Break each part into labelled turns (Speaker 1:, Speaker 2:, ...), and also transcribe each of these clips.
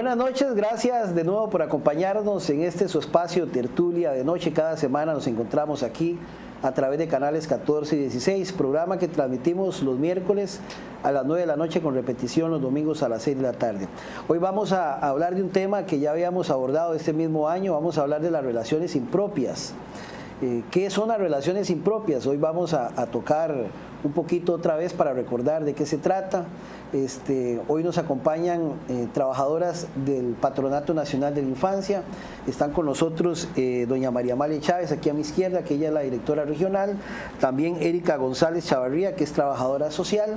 Speaker 1: Buenas noches, gracias de nuevo por acompañarnos en este su espacio Tertulia de Noche. Cada semana nos encontramos aquí a través de canales 14 y 16, programa que transmitimos los miércoles a las 9 de la noche con repetición los domingos a las 6 de la tarde. Hoy vamos a hablar de un tema que ya habíamos abordado este mismo año, vamos a hablar de las relaciones impropias. ¿Qué son las relaciones impropias? Hoy vamos a tocar un poquito otra vez para recordar de qué se trata. Hoy nos acompañan trabajadoras del Patronato Nacional de la Infancia. Están con nosotros doña María Amalia Chávez, aquí a mi izquierda, que ella es la directora regional. También Erika González Chavarría, que es trabajadora social.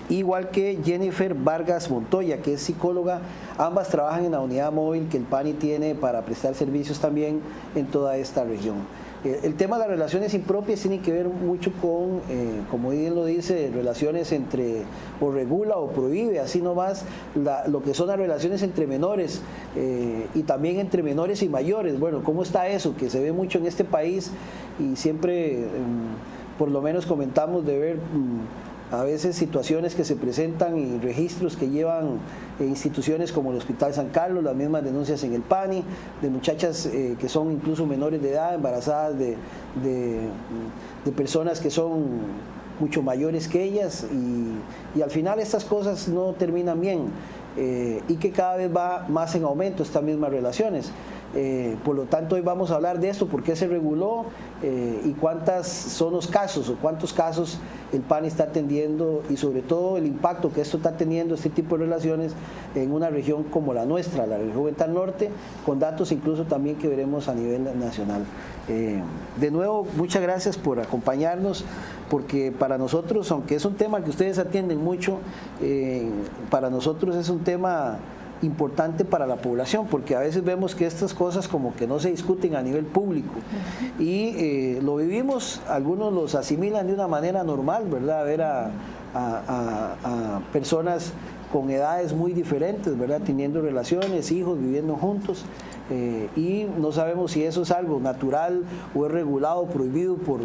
Speaker 1: Igual que Jennifer Vargas Montoya, que es psicóloga. Ambas trabajan en la unidad móvil que el PANI tiene para prestar servicios también en toda esta región. El tema de las relaciones impropias tiene que ver mucho con, como bien lo dice, relaciones entre, o regula o prohíbe, así nomás, lo que son las relaciones entre menores y también entre menores y mayores. Bueno, ¿cómo está eso? Que se ve mucho en este país y siempre, por lo menos comentamos de ver a veces situaciones que se presentan y registros que llevan instituciones como el Hospital San Carlos, las mismas denuncias en el PANI, de muchachas que son incluso menores de edad, embarazadas de personas que son mucho mayores que ellas y al final estas cosas no terminan bien y que cada vez va más en aumento estas mismas relaciones. Por lo tanto, hoy vamos a hablar de esto, por qué se reguló y cuántos son los casos o cuántos casos el PANI está atendiendo y sobre todo el impacto que esto está teniendo, este tipo de relaciones, en una región como la nuestra, la región Oriental Norte, con datos incluso también que veremos a nivel nacional. De nuevo, muchas gracias por acompañarnos, porque para nosotros, aunque es un tema que ustedes atienden mucho, para nosotros es un tema importante para la población, porque a veces vemos que estas cosas como que no se discuten a nivel público y lo vivimos, algunos los asimilan de una manera normal, ¿verdad? Ver a personas con edades muy diferentes, ¿verdad? Teniendo relaciones, hijos, viviendo juntos y no sabemos si eso es algo natural o es regulado, prohibido por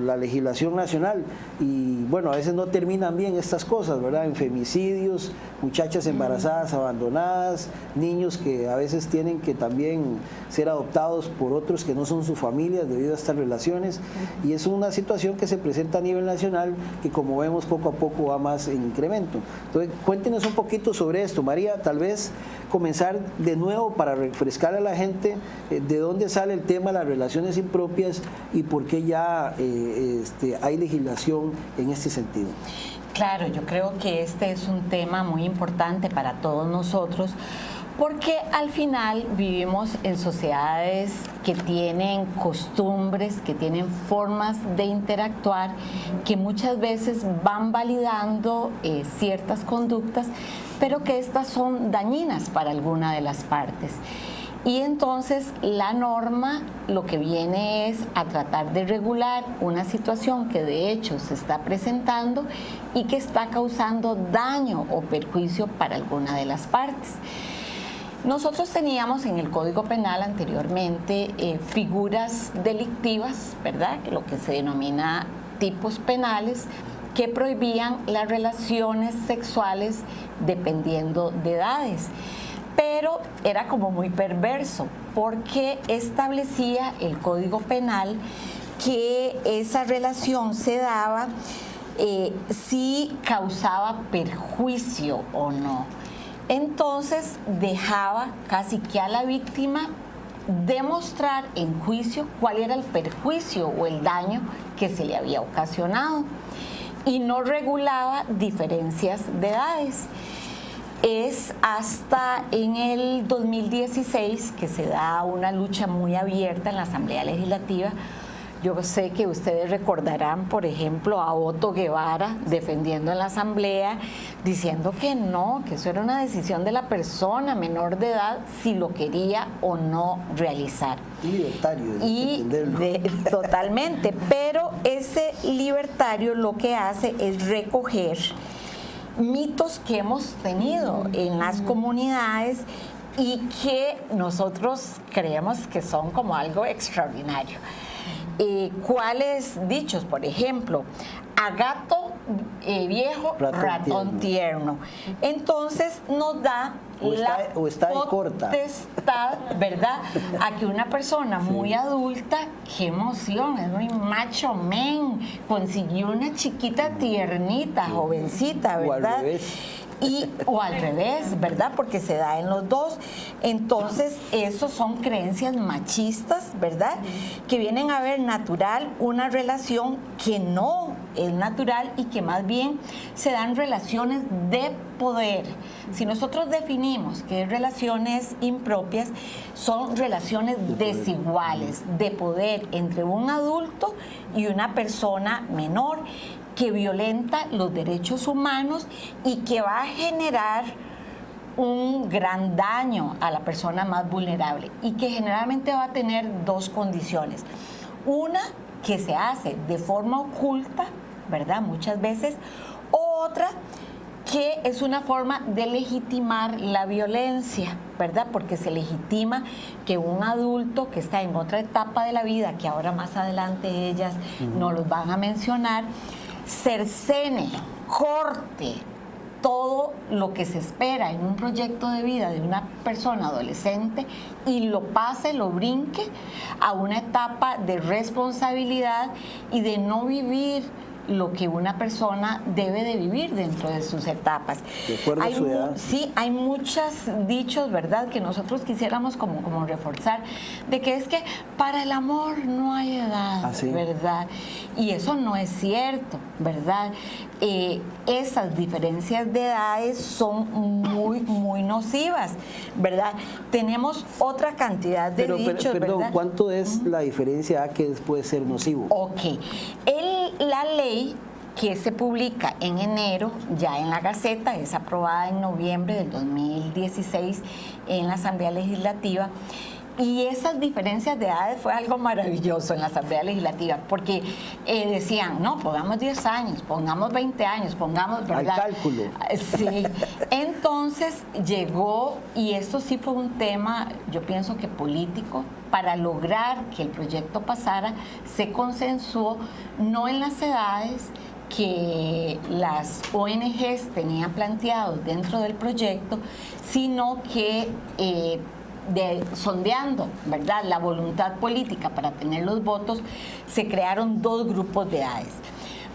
Speaker 1: la legislación nacional y bueno, a veces no terminan bien estas cosas, ¿verdad? En femicidios, muchachas embarazadas abandonadas, niños que a veces tienen que también ser adoptados por otros que no son sus familias debido a estas relaciones y es una situación que se presenta a nivel nacional que como vemos poco a poco va más en incremento. Entonces cuéntenos un poquito sobre esto, María, tal vez comenzar de nuevo para refrescar a la gente de dónde sale el tema de las relaciones impropias y por qué ya hay legislación en este sentido.
Speaker 2: Claro, yo creo que este es un tema muy importante para todos nosotros porque al final vivimos en sociedades que tienen costumbres, que tienen formas de interactuar, que muchas veces van validando ciertas conductas, pero que estas son dañinas para alguna de las partes. Y entonces la norma lo que viene es a tratar de regular una situación que de hecho se está presentando y que está causando daño o perjuicio para alguna de las partes. Nosotros teníamos en el Código Penal anteriormente figuras delictivas, ¿verdad? Lo que se denomina tipos penales, que prohibían las relaciones sexuales dependiendo de edades. Pero era como muy perverso porque establecía el Código Penal que esa relación se daba si causaba perjuicio o no. Entonces dejaba casi que a la víctima demostrar en juicio cuál era el perjuicio o el daño que se le había ocasionado y no regulaba diferencias de edades. Es hasta en el 2016 que se da una lucha muy abierta en la Asamblea Legislativa. Yo sé que ustedes recordarán, por ejemplo, a Otto Guevara defendiendo en la Asamblea, diciendo que no, que eso era una decisión de la persona menor de edad si lo quería o no realizar.
Speaker 1: Libertario.
Speaker 2: Totalmente, pero ese libertario lo que hace es recoger mitos que hemos tenido en las comunidades y que nosotros creemos que son como algo extraordinario. ¿Cuáles dichos? Por ejemplo, a gato viejo, ratón tierno. Entonces nos da
Speaker 1: está de corta,
Speaker 2: potestad, ¿verdad? A que una persona muy adulta, qué emoción, es muy macho men, consiguió una chiquita tiernita, jovencita, ¿verdad?
Speaker 1: O al revés.
Speaker 2: O al revés, ¿verdad? Porque se da en los dos. Entonces, eso son creencias machistas, ¿verdad? Que vienen a ver natural una relación que no es natural y que más bien se dan relaciones de poder. Si nosotros definimos que es relaciones impropias, son relaciones desiguales, de poder entre un adulto y una persona menor, que violenta los derechos humanos y que va a generar un gran daño a la persona más vulnerable y que generalmente va a tener dos condiciones. Una, que se hace de forma oculta, ¿verdad? Muchas veces. Otra, que es una forma de legitimar la violencia, ¿verdad? Porque se legitima que un adulto que está en otra etapa de la vida, que ahora más adelante ellas nos los van a mencionar, cercene, corte todo lo que se espera en un proyecto de vida de una persona adolescente y lo pase, lo brinque a una etapa de responsabilidad y de no vivir lo que una persona debe de vivir dentro de sus etapas.
Speaker 1: De acuerdo a su edad.
Speaker 2: Sí, hay muchos dichos, ¿verdad?, que nosotros quisiéramos como reforzar, de que es que para el amor no hay edad, ¿verdad? Y eso no es cierto, ¿verdad? Esas diferencias de edades son muy, muy nocivas, ¿verdad? Tenemos otra cantidad de dichos,
Speaker 1: perdón,
Speaker 2: ¿verdad?
Speaker 1: ¿cuánto es la diferencia que puede ser nocivo?
Speaker 2: Ok. La ley que se publica en enero, ya en la Gaceta, es aprobada en noviembre del 2016 en la Asamblea Legislativa. Y esas diferencias de edades fue algo maravilloso en la Asamblea Legislativa, porque decían, no, pongamos 10 años, pongamos 20 años, pongamos, ¿verdad?
Speaker 1: Al cálculo.
Speaker 2: Sí. Entonces llegó, y esto sí fue un tema, yo pienso que político, para lograr que el proyecto pasara, se consensuó no en las edades que las ONGs tenían planteados dentro del proyecto, sino que sondeando, ¿verdad?, la voluntad política para tener los votos, se crearon dos grupos de edades.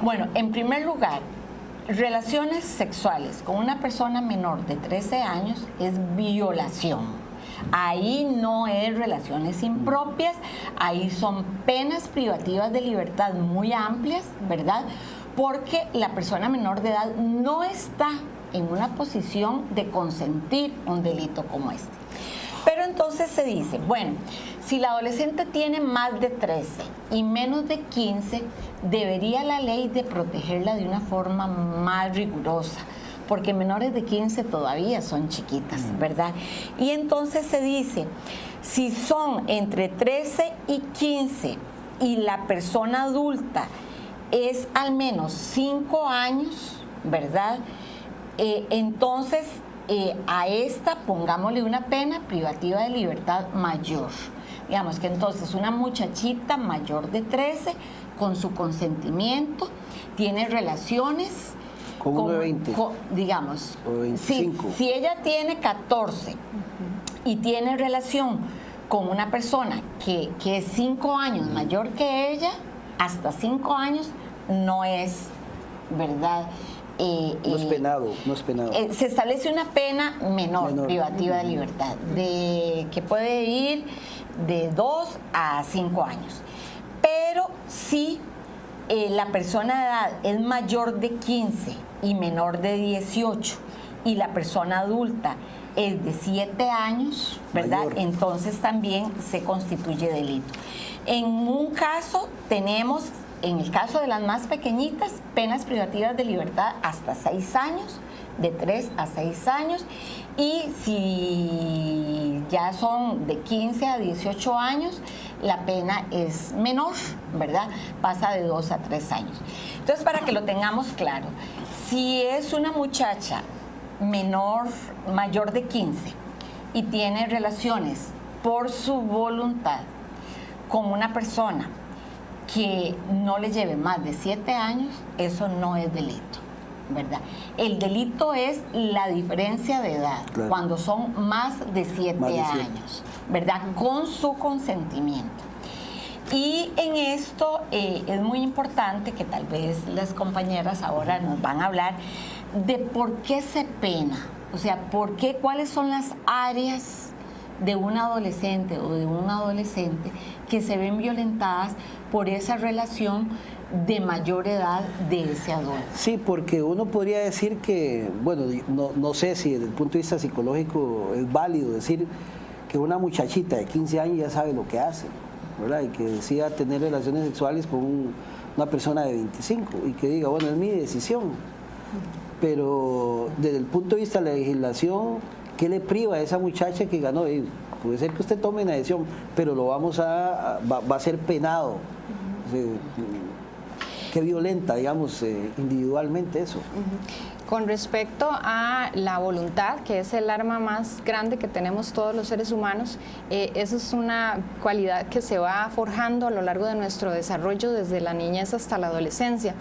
Speaker 2: Bueno, en primer lugar, relaciones sexuales con una persona menor de 13 años es violación. Ahí no es relaciones impropias, ahí son penas privativas de libertad muy amplias, ¿verdad?, porque la persona menor de edad no está en una posición de consentir un delito como este. Pero entonces se dice, bueno, si la adolescente tiene más de 13 y menos de 15, debería la ley de protegerla de una forma más rigurosa, porque menores de 15 todavía son chiquitas, ¿verdad? Y entonces se dice, si son entre 13 y 15 y la persona adulta es al menos 5 años, ¿verdad? Entonces a esta pongámosle una pena privativa de libertad mayor. Digamos que entonces una muchachita mayor de 13, con su consentimiento, tiene relaciones
Speaker 1: con uno de 20,
Speaker 2: digamos,
Speaker 1: o 25.
Speaker 2: Si ella tiene 14 y tiene relación con una persona que es 5 años mayor que ella, hasta 5 años no es, ¿verdad?
Speaker 1: No es penado, no es penado.
Speaker 2: Se establece una pena menor, privativa de libertad, que puede ir de 2 a 5 años. Pero si la persona de edad es mayor de 15 y menor de 18 y la persona adulta es de 7 años, ¿verdad? Mayor. Entonces también se constituye delito. En un caso tenemos, en el caso de las más pequeñitas, penas privativas de libertad hasta 6 años, de 3 a 6 años, y si ya son de 15 a 18 años, la pena es menor, ¿verdad? Pasa de 2 a 3 años. Entonces, para que lo tengamos claro, si es una muchacha mayor de 15 y tiene relaciones por su voluntad con una persona que no le lleve más de 7 años, eso no es delito, ¿verdad? El delito es la diferencia de edad, claro, cuando son más de 7 años, ¿verdad? Con su consentimiento. Y en esto es muy importante que tal vez las compañeras ahora nos van a hablar de por qué se pena, o sea, por qué, cuáles son las áreas de un adolescente o de un adolescente que se ven violentadas por esa relación de mayor edad de ese adulto.
Speaker 1: Sí, porque uno podría decir que, bueno, no sé si desde el punto de vista psicológico es válido decir que una muchachita de 15 años ya sabe lo que hace, ¿verdad? Y que decida tener relaciones sexuales con una persona de 25 y que diga, bueno, es mi decisión. Pero desde el punto de vista de la legislación, ¿qué le priva a esa muchacha que ganó? Puede ser que usted tome una decisión, pero lo va a ser penado. Qué violenta, digamos, individualmente eso.
Speaker 3: Con respecto a la voluntad, que es el arma más grande que tenemos todos los seres humanos, esa es una cualidad que se va forjando a lo largo de nuestro desarrollo desde la niñez hasta la adolescencia.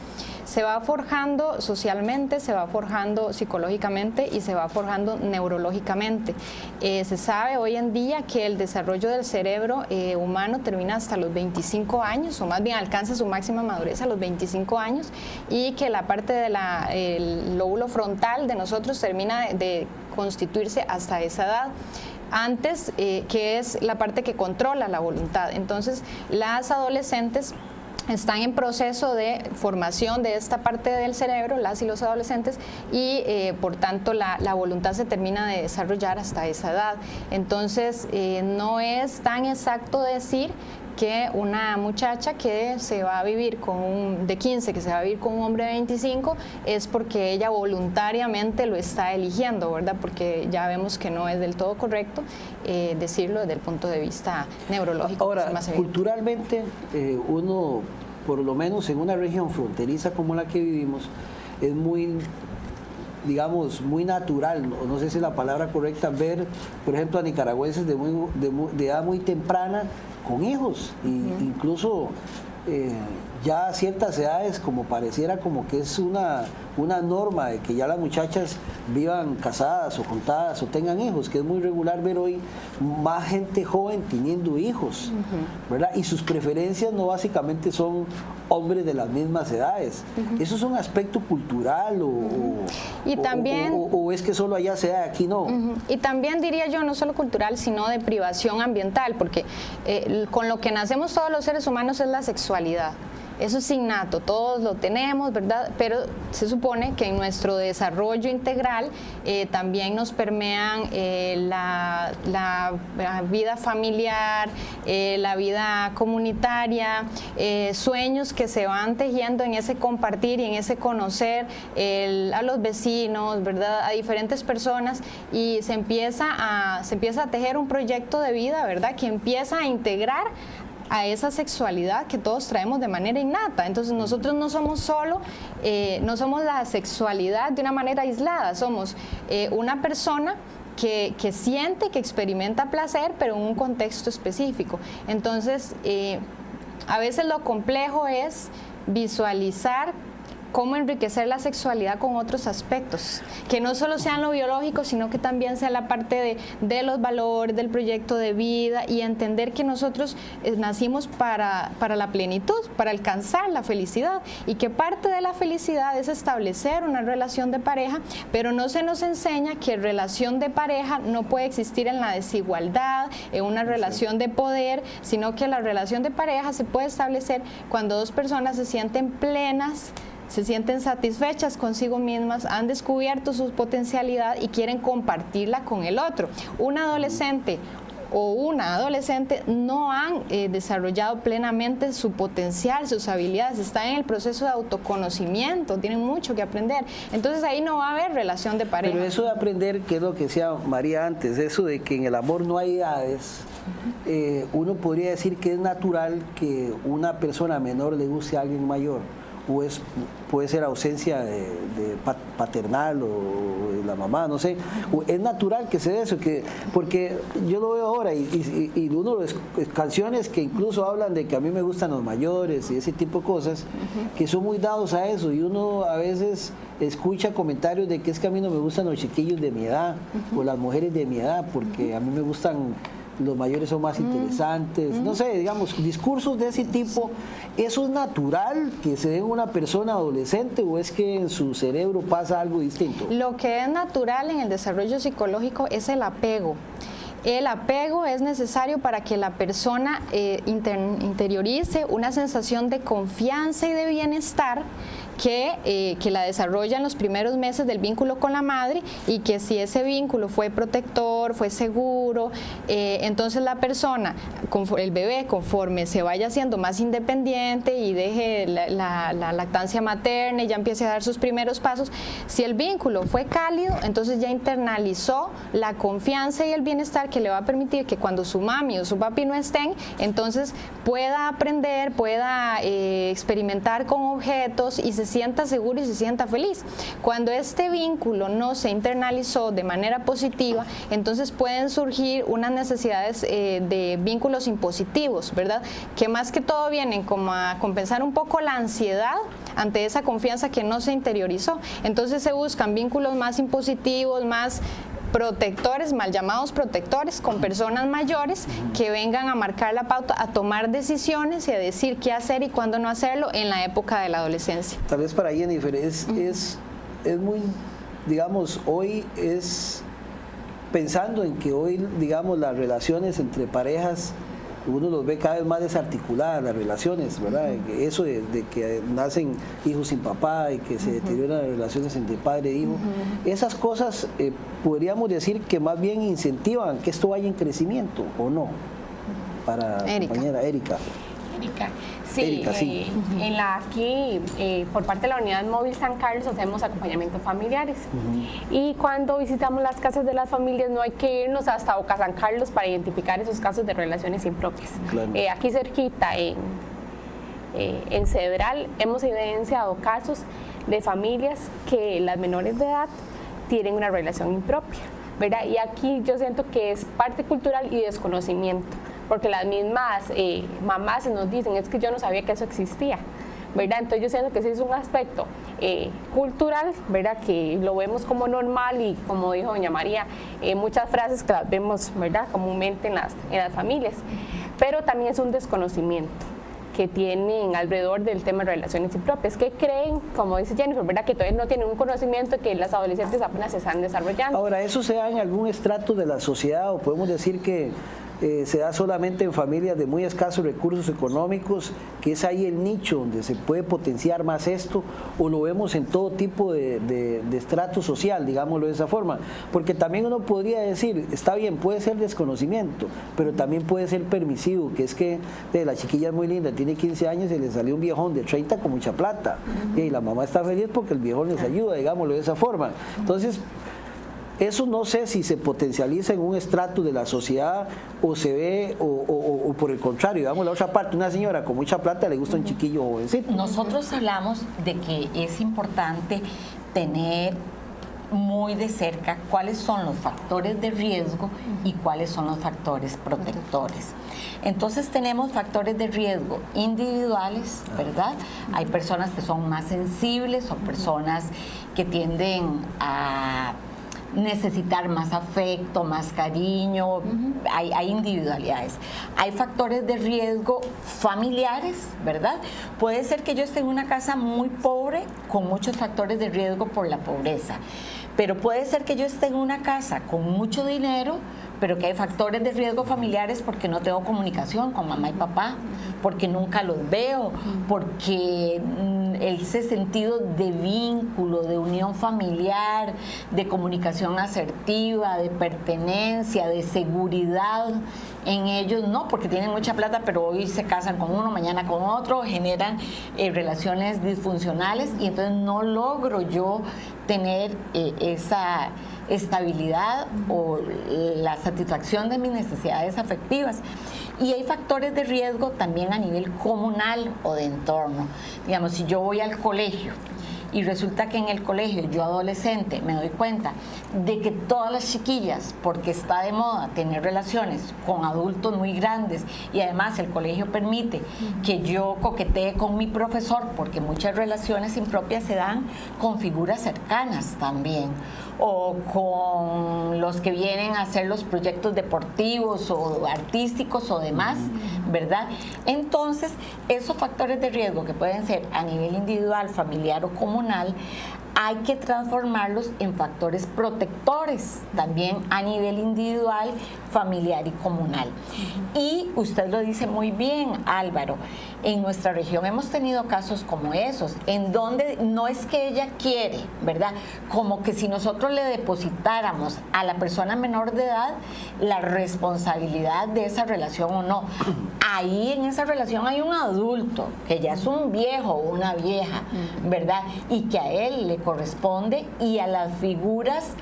Speaker 3: Se va forjando socialmente, se va forjando psicológicamente y se va forjando neurológicamente. Se sabe hoy en día que el desarrollo del cerebro humano termina hasta los 25 años, o más bien alcanza su máxima madurez a los 25 años, y que la parte del lóbulo frontal de nosotros termina de constituirse hasta esa edad. Antes, que es la parte que controla la voluntad. Entonces, las adolescentes están en proceso de formación de esta parte del cerebro, las y los adolescentes, y por tanto la voluntad se termina de desarrollar hasta esa edad. Entonces, no es tan exacto decir que una muchacha que se va a vivir de 15, que se va a vivir con un hombre de 25, es porque ella voluntariamente lo está eligiendo, ¿verdad? Porque ya vemos que no es del todo correcto decirlo desde el punto de vista neurológico.
Speaker 1: Ahora, culturalmente, uno, por lo menos en una región fronteriza como la que vivimos, es muy, digamos, muy natural, no sé si es la palabra correcta, ver, por ejemplo, a nicaragüenses de edad muy temprana con hijos, incluso ya a ciertas edades, como pareciera como que es una norma de que ya las muchachas vivan casadas o juntadas o tengan hijos, que es muy regular ver hoy más gente joven teniendo hijos, ¿verdad? Y sus preferencias no básicamente son hombres de las mismas edades. ¿Eso es un aspecto cultural o es que solo allá se da, aquí no?
Speaker 3: Y también diría yo, no solo cultural, sino de privación ambiental, porque con lo que nacemos todos los seres humanos es la sexualidad. Eso es innato, todos lo tenemos, ¿verdad? Pero se supone que en nuestro desarrollo integral también nos permean la vida familiar, la vida comunitaria, sueños que se van tejiendo en ese compartir y en ese conocer a los vecinos, ¿verdad? A diferentes personas, y se empieza a tejer un proyecto de vida, ¿verdad? Que empieza a integrar a esa sexualidad que todos traemos de manera innata. Entonces nosotros no somos no somos la sexualidad de una manera aislada, somos una persona que siente, que experimenta placer, pero en un contexto específico. Entonces, a veces lo complejo es visualizar cómo enriquecer la sexualidad con otros aspectos, que no solo sean lo biológico, sino que también sea la parte de los valores, del proyecto de vida, y entender que nosotros nacimos para la plenitud, para alcanzar la felicidad, y que parte de la felicidad es establecer una relación de pareja, pero no se nos enseña que relación de pareja no puede existir en la desigualdad, en una relación de poder, sino que la relación de pareja se puede establecer cuando dos personas se sienten plenas, se sienten satisfechas consigo mismas, han descubierto su potencialidad y quieren compartirla con el otro. Un adolescente o una adolescente no han desarrollado plenamente su potencial, sus habilidades, están en el proceso de autoconocimiento, tienen mucho que aprender. Entonces ahí no va a haber relación de pareja.
Speaker 1: Pero eso de aprender, que es lo que decía María antes, eso de que en el amor no hay edades, uno podría decir que es natural que una persona menor le guste a alguien mayor, pues, puede ser ausencia de paternal o de la mamá, no sé. Es natural que se dé eso, porque yo lo veo ahora y uno de las canciones que incluso hablan de que a mí me gustan los mayores y ese tipo de cosas, que son muy dados a eso, y uno a veces escucha comentarios de que es que a mí no me gustan los chiquillos de mi edad o las mujeres de mi edad, porque a mí me gustan los mayores, son más interesantes, no sé, digamos, discursos de ese tipo. ¿Eso es natural que se dé en una persona adolescente o es que en su cerebro pasa algo distinto?
Speaker 3: Lo que es natural en el desarrollo psicológico es el apego. El apego es necesario para que la persona interiorice una sensación de confianza y de bienestar que la desarrolla en los primeros meses del vínculo con la madre, y que si ese vínculo fue protector, fue seguro, entonces la persona, el bebé, conforme se vaya haciendo más independiente y deje la lactancia materna y ya empiece a dar sus primeros pasos, si el vínculo fue cálido, entonces ya internalizó la confianza y el bienestar que le va a permitir que cuando su mami o su papi no estén, entonces pueda aprender, pueda experimentar con objetos y se sienta seguro y se sienta feliz. Cuando este vínculo no se internalizó de manera positiva, entonces pueden surgir unas necesidades de vínculos impositivos, ¿verdad? Que más que todo vienen como a compensar un poco la ansiedad ante esa confianza que no se interiorizó. Entonces se buscan vínculos más impositivos, más protectores, mal llamados protectores, con personas mayores que vengan a marcar la pauta, a tomar decisiones y a decir qué hacer y cuándo no hacerlo en la época de la adolescencia.
Speaker 1: Tal vez para Jennifer es muy, digamos, hoy es pensando en que hoy, digamos, las relaciones entre parejas, uno los ve cada vez más desarticuladas, las relaciones, ¿verdad? Eso de que nacen hijos sin papá y que se deterioran las relaciones entre padre e hijo. Esas cosas podríamos decir que más bien incentivan que esto vaya en crecimiento, ¿o no? Para la compañera Erika.
Speaker 4: Sí, aquí por parte de la Unidad Móvil San Carlos hacemos acompañamientos familiares y cuando visitamos las casas de las familias no hay que irnos hasta Boca San Carlos para identificar esos casos de relaciones impropias. Claro. Aquí cerquita en Cedral hemos evidenciado casos de familias que las menores de edad tienen una relación impropia, ¿verdad? Y aquí yo siento que es parte cultural y desconocimiento, porque las mismas mamás nos dicen, es que yo no sabía que eso existía, ¿verdad? Entonces yo siento que ese es un aspecto cultural, ¿verdad? Que lo vemos como normal y como dijo doña María, muchas frases que las vemos, ¿verdad? Comúnmente en las familias, pero también es un desconocimiento que tienen alrededor del tema de relaciones impropias, que creen, como dice Jennifer, ¿verdad? Que todavía no tienen un conocimiento que las adolescentes apenas se están desarrollando.
Speaker 1: Ahora, ¿eso se da en algún estrato de la sociedad o podemos decir que se da solamente en familias de muy escasos recursos económicos, que es ahí el nicho donde se puede potenciar más esto, o lo vemos en todo tipo de estrato social, digámoslo de esa forma? Porque también uno podría decir, está bien, puede ser desconocimiento, pero también puede ser permisivo, que es que la chiquilla es muy linda, tiene 15 años y le salió un viejón de 30 con mucha plata, y la mamá está feliz porque el viejón les ayuda, digámoslo de esa forma. Entonces, eso no sé si se potencializa en un estrato de la sociedad o se ve, o por el contrario, digamos la otra parte, una señora con mucha plata le gusta un chiquillo jovencito.
Speaker 2: Nosotros hablamos de que es importante tener muy de cerca cuáles son los factores de riesgo y cuáles son los factores protectores. Entonces tenemos factores de riesgo individuales, ¿verdad? Hay personas que son más sensibles o personas que tienden a necesitar más afecto, más cariño, hay individualidades. Hay factores de riesgo familiares, ¿verdad? Puede ser que yo esté en una casa muy pobre con muchos factores de riesgo por la pobreza, pero puede ser que yo esté en una casa con mucho dinero, pero que hay factores de riesgo familiares porque no tengo comunicación con mamá y papá, porque nunca los veo, porque ese sentido de vínculo, de unión familiar, de comunicación asertiva, de pertenencia, de seguridad en ellos, no, porque tienen mucha plata, pero hoy se casan con uno, mañana con otro, generan relaciones disfuncionales y entonces no logro yo tener esa estabilidad o la satisfacción de mis necesidades afectivas. Y hay factores de riesgo también a nivel comunal o de entorno. Digamos, si yo voy al colegio y resulta que en el colegio, yo adolescente, me doy cuenta de que todas las chiquillas, porque está de moda tener relaciones con adultos muy grandes, y además el colegio permite que yo coquetee con mi profesor, porque muchas relaciones impropias se dan con figuras cercanas también, o con los que vienen a hacer los proyectos deportivos o artísticos o demás, ¿verdad? Entonces, esos factores de riesgo que pueden ser a nivel individual, familiar o comunal, hay que transformarlos en factores protectores también a nivel individual, familiar y comunal. Y usted lo dice muy bien, Álvaro, en nuestra región hemos tenido casos como esos, en donde no es que ella quiere, ¿verdad? Como que si nosotros le depositáramos a la persona menor de edad la responsabilidad de esa relación o no. Ahí en esa relación hay un adulto que ya es un viejo o una vieja, ¿verdad? Y que a él le corresponde, y a las figuras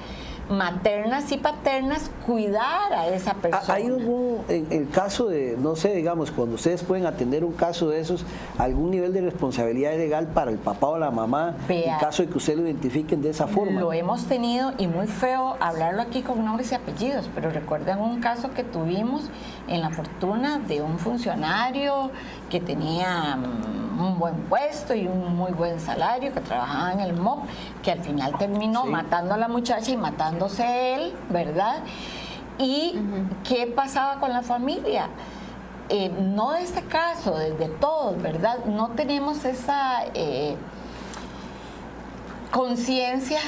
Speaker 2: maternas y paternas cuidar a esa persona.
Speaker 1: ¿Hay algún, en el caso de, no sé, digamos, cuando ustedes pueden atender un caso de esos, algún nivel de responsabilidad legal para el papá o la mamá, en caso de que ustedes lo identifiquen de esa forma?
Speaker 2: Lo hemos tenido, y muy feo hablarlo aquí con nombres y apellidos, pero recuerden un caso que tuvimos en La Fortuna de un funcionario que tenía un buen puesto y un muy buen salario, que trabajaba en el MOP, que al final terminó matando a la muchacha y matándose él, ¿verdad? ¿Y qué pasaba con la familia? No de este caso, de todos, ¿verdad? No tenemos esa conciencia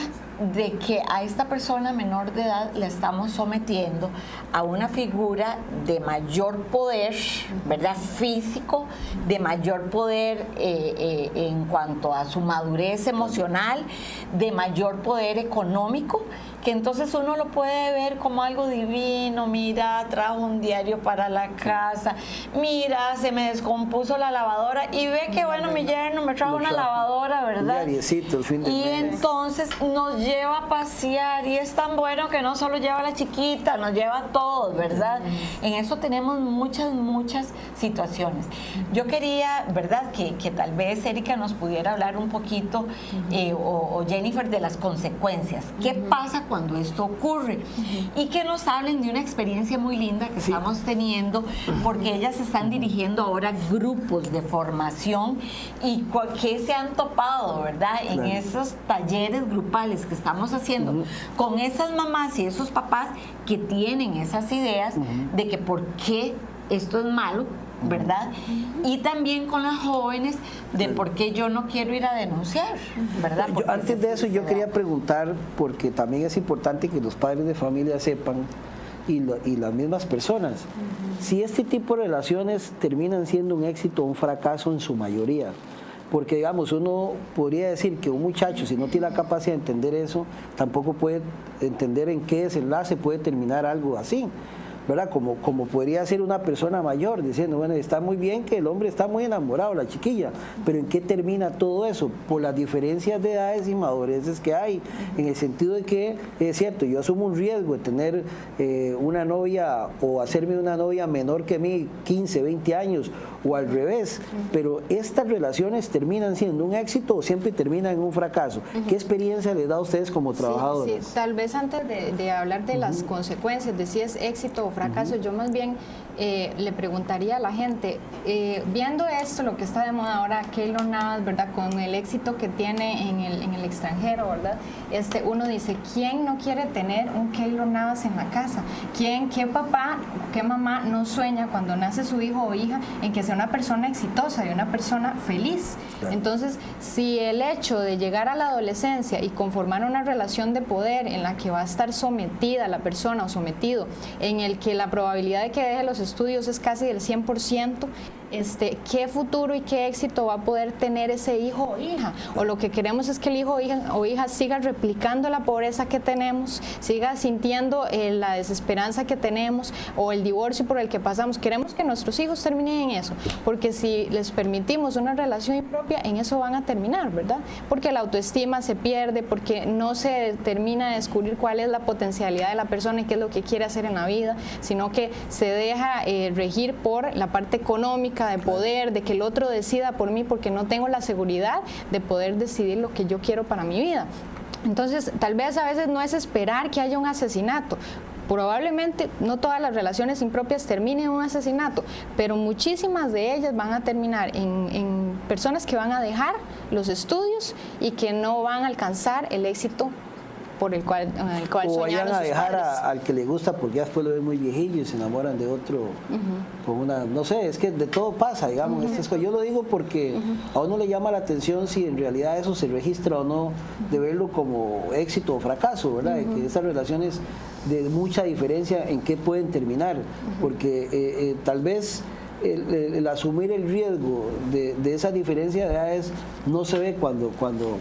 Speaker 2: de que a esta persona menor de edad le estamos sometiendo a una figura de mayor poder, ¿verdad? Físico, de mayor poder en cuanto a su madurez emocional, de mayor poder económico, que entonces uno lo puede ver como algo divino. Mira, trajo un diario para la casa, mira, se me descompuso la lavadora, y ve que bueno, mi yerno me trajo una lavadora, ¿verdad?
Speaker 1: Un diariecito el fin de
Speaker 2: y
Speaker 1: mes.
Speaker 2: Entonces nos lleva a pasear, y es tan bueno que no solo lleva a la chiquita, nos lleva a todos, ¿verdad? En eso tenemos muchas situaciones. Yo quería, ¿verdad?, que tal vez Erika nos pudiera hablar un poquito, o Jennifer, de las consecuencias. ¿Qué pasa cuando esto ocurre? Y que nos hablen de una experiencia muy linda que estamos teniendo, porque ellas están dirigiendo ahora grupos de formación, y que se han topado, ¿verdad?, en esos talleres grupales que estamos haciendo con esas mamás y esos papás que tienen esas ideas de que por qué esto es malo, ¿verdad? Y también con las jóvenes de por qué yo no quiero ir a denunciar, ¿verdad?
Speaker 1: Antes de eso yo quería preguntar, porque también es importante que los padres de familia sepan, y las mismas personas, si este tipo de relaciones terminan siendo un éxito o un fracaso en su mayoría. Porque, digamos, uno podría decir que un muchacho, si no tiene la capacidad de entender eso, tampoco puede entender en qué desenlace puede terminar algo así, ¿verdad? Como podría ser una persona mayor diciendo, bueno, está muy bien que el hombre está muy enamorado, la chiquilla, pero ¿en qué termina todo eso? Por las diferencias de edades y madureces que hay, en el sentido de que, es cierto, yo asumo un riesgo de tener una novia o hacerme una novia menor que mí, 15, 20 años, o al revés, pero estas relaciones terminan siendo un éxito o siempre terminan en un fracaso. ¿Qué experiencia les da a ustedes como trabajadores?
Speaker 3: Sí, tal vez antes de hablar de las consecuencias, de si es éxito o fracaso, yo más bien le preguntaría a la gente, viendo esto, lo que está de moda ahora, Keylor Navas, ¿verdad?, con el éxito que tiene en el extranjero, ¿verdad? Uno dice, ¿quién no quiere tener un Keylor Navas en la casa? ¿Qué papá, qué mamá no sueña cuando nace su hijo o hija en que sea una persona exitosa y una persona feliz? Claro. Entonces, si el hecho de llegar a la adolescencia y conformar una relación de poder en la que va a estar sometida la persona o sometido, en el que la probabilidad de que deje los estudios es casi del 100%, ¿qué futuro y qué éxito va a poder tener ese hijo o hija? O lo que queremos es que el hijo o hija siga replicando la pobreza que tenemos, siga sintiendo la desesperanza que tenemos, o el divorcio por el que pasamos. Queremos que nuestros hijos terminen en eso, porque si les permitimos una relación impropia, en eso van a terminar, ¿verdad? Porque la autoestima se pierde, porque no se termina de descubrir cuál es la potencialidad de la persona y qué es lo que quiere hacer en la vida, sino que se deja a regir por la parte económica, de poder, de que el otro decida por mí, porque no tengo la seguridad de poder decidir lo que yo quiero para mi vida. Entonces, tal vez a veces no es esperar que haya un asesinato. Probablemente no todas las relaciones impropias terminen en un asesinato, pero muchísimas de ellas van a terminar en personas que van a dejar los estudios y que no van a alcanzar el éxito por el cual
Speaker 1: o vayan
Speaker 3: soñaron
Speaker 1: a
Speaker 3: sus
Speaker 1: dejar
Speaker 3: padres.
Speaker 1: al que le gusta porque ya después lo ven muy viejillo y se enamoran de otro con una, no sé, es que de todo pasa, digamos. Yo lo digo porque a uno le llama la atención si en realidad eso se registra o no, de verlo como éxito o fracaso, ¿verdad? De que esas relaciones de mucha diferencia en qué pueden terminar, porque tal vez el asumir el riesgo de esa diferencia de edades no se ve cuando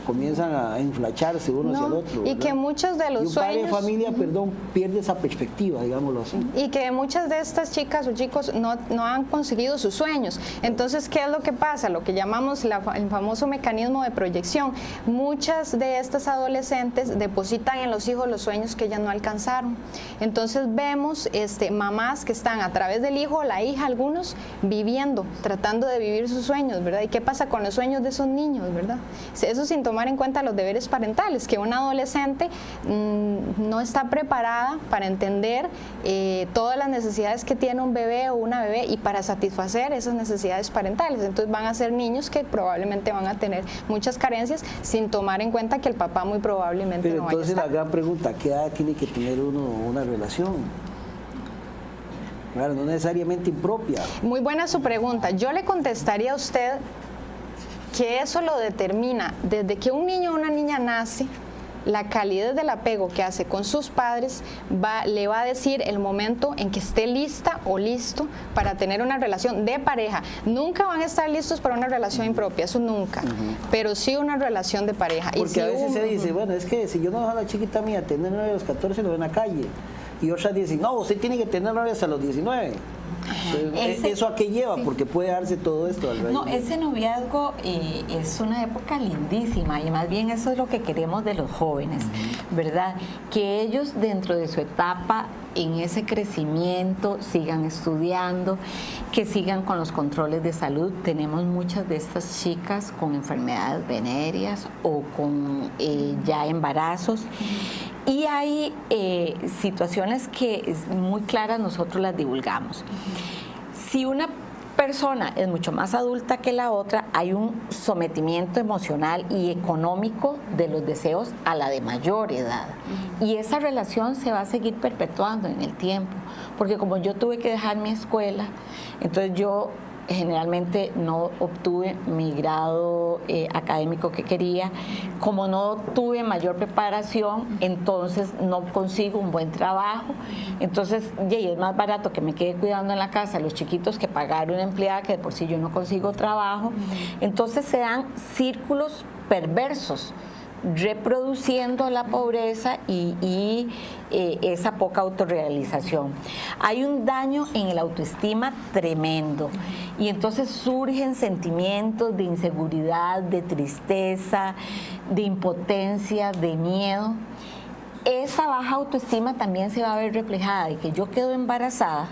Speaker 1: comienzan a inflacharse uno hacia el otro,
Speaker 3: y
Speaker 1: ¿verdad?
Speaker 3: que muchos de los
Speaker 1: y un padre de
Speaker 3: sueños
Speaker 1: familia, perdón, pierde esa perspectiva, digámoslo así.
Speaker 3: y que muchas de estas chicas o chicos no han conseguido sus sueños. Entonces, ¿qué es lo que pasa? Lo que llamamos el famoso mecanismo de proyección. Muchas de estas adolescentes depositan en los hijos los sueños que ellas no alcanzaron. Entonces vemos mamás que están a través del hijo o la hija, algunos, viviendo, tratando de vivir sus sueños, ¿verdad? ¿Y qué pasa con los sueños de esos niños, verdad? Eso sin tomar en cuenta los deberes parentales, que una adolescente no está preparada para entender todas las necesidades que tiene un bebé o una bebé y para satisfacer esas necesidades parentales. Entonces van a ser niños que probablemente van a tener muchas carencias sin tomar en cuenta que el papá muy probablemente
Speaker 1: Pero
Speaker 3: no vaya a
Speaker 1: entonces
Speaker 3: estar.
Speaker 1: la gran pregunta, ¿qué edad tiene que tener uno una relación? Claro, no necesariamente impropia.
Speaker 3: Muy buena su pregunta. Yo le contestaría a usted que eso lo determina desde que un niño o una niña nace. La calidez del apego que hace con sus padres le va a decir el momento en que esté lista o listo para tener una relación de pareja. Nunca van a estar listos para una relación impropia, eso nunca, pero sí una relación de pareja.
Speaker 1: Porque
Speaker 3: y si
Speaker 1: a veces se dice, bueno, es que si yo no dejo a la chiquita mía tener 9 a los 14, lo veo en la calle. Y otras dicen, no, usted tiene que tener 9 hasta los 19. Entonces, ¿eso a qué lleva?
Speaker 2: Sí.
Speaker 1: Porque puede darse todo esto al
Speaker 2: No, ese noviazgo es una época lindísima y más bien eso es lo que queremos de los jóvenes, ¿verdad? Que ellos dentro de su etapa, en ese crecimiento, sigan estudiando, que sigan con los controles de salud. Tenemos muchas de estas chicas con enfermedades venéreas o con ya embarazos. Y hay situaciones que muy claras nosotros las divulgamos. Si una persona es mucho más adulta que la otra, hay un sometimiento emocional y económico de los deseos a la de mayor edad. Y esa relación se va a seguir perpetuando en el tiempo. Porque como yo tuve que dejar mi escuela, entonces yo generalmente no obtuve mi grado académico que quería. Como no tuve mayor preparación, entonces no consigo un buen trabajo. Entonces, es más barato que me quede cuidando en la casa a los chiquitos que pagar una empleada que de por sí yo no consigo trabajo. Entonces se dan círculos perversos, reproduciendo la pobreza y esa poca autorrealización. Hay un daño en el autoestima tremendo y entonces surgen sentimientos de inseguridad, de tristeza, de impotencia, de miedo. Esa baja autoestima también se va a ver reflejada de que yo quedo embarazada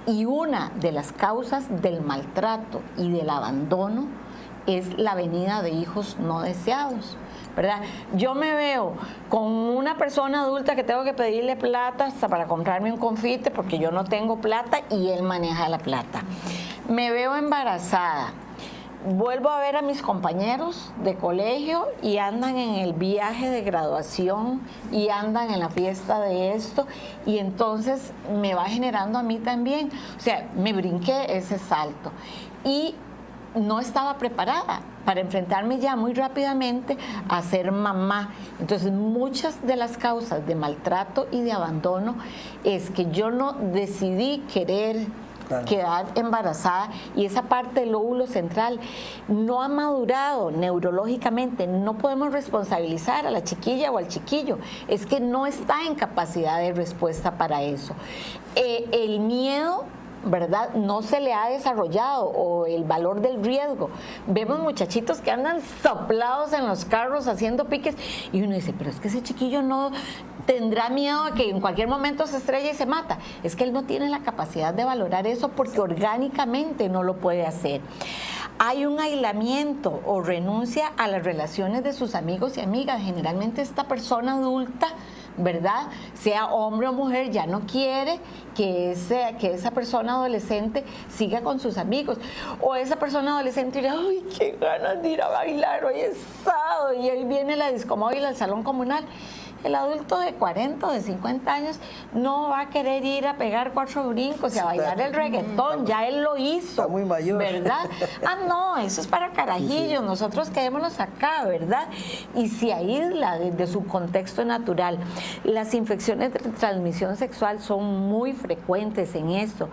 Speaker 2: y una de las causas del maltrato y del abandono es la venida de hijos no deseados, ¿verdad? Yo me veo con una persona adulta que tengo que pedirle plata hasta para comprarme un confite porque yo no tengo plata y él maneja la plata. Me veo embarazada. Vuelvo a ver a mis compañeros de colegio y andan en el viaje de graduación y andan en la fiesta de esto y entonces me va generando a mí también. O sea, me brinqué ese salto y no estaba preparada para enfrentarme ya muy rápidamente a ser mamá. Entonces, muchas de las causas de maltrato y de abandono es que yo no decidí querer quedar embarazada y esa parte del lóbulo central no ha madurado neurológicamente. No podemos responsabilizar a la chiquilla o al chiquillo, es que no está en capacidad de respuesta para eso. El miedo ¿verdad? No se le ha desarrollado, o el valor del riesgo. Vemos muchachitos que andan soplados en los carros haciendo piques y uno dice, pero es que ese chiquillo no tendrá miedo a que en cualquier momento se estrella y se mata. Es que él no tiene la capacidad de valorar eso porque orgánicamente no lo puede hacer. Hay un aislamiento o renuncia a las relaciones de sus amigos y amigas. Generalmente esta persona adulta, ¿verdad?, sea hombre o mujer, ya no quiere que esa persona adolescente siga con sus amigos. O esa persona adolescente dirá, ¡ay, qué ganas de ir a bailar! Hoy es sábado y hoy viene la discomóvil al salón comunal. El adulto de 40 o de 50 años no va a querer ir a pegar 4 brincos y a bailar el reggaetón, ya él lo hizo.
Speaker 1: Está muy mayor.
Speaker 2: ¿Verdad? No, eso es para carajillos, sí. Nosotros quedémonos acá, ¿verdad? Y se aísla de su contexto natural. Las infecciones de transmisión sexual son muy frecuentes en esto.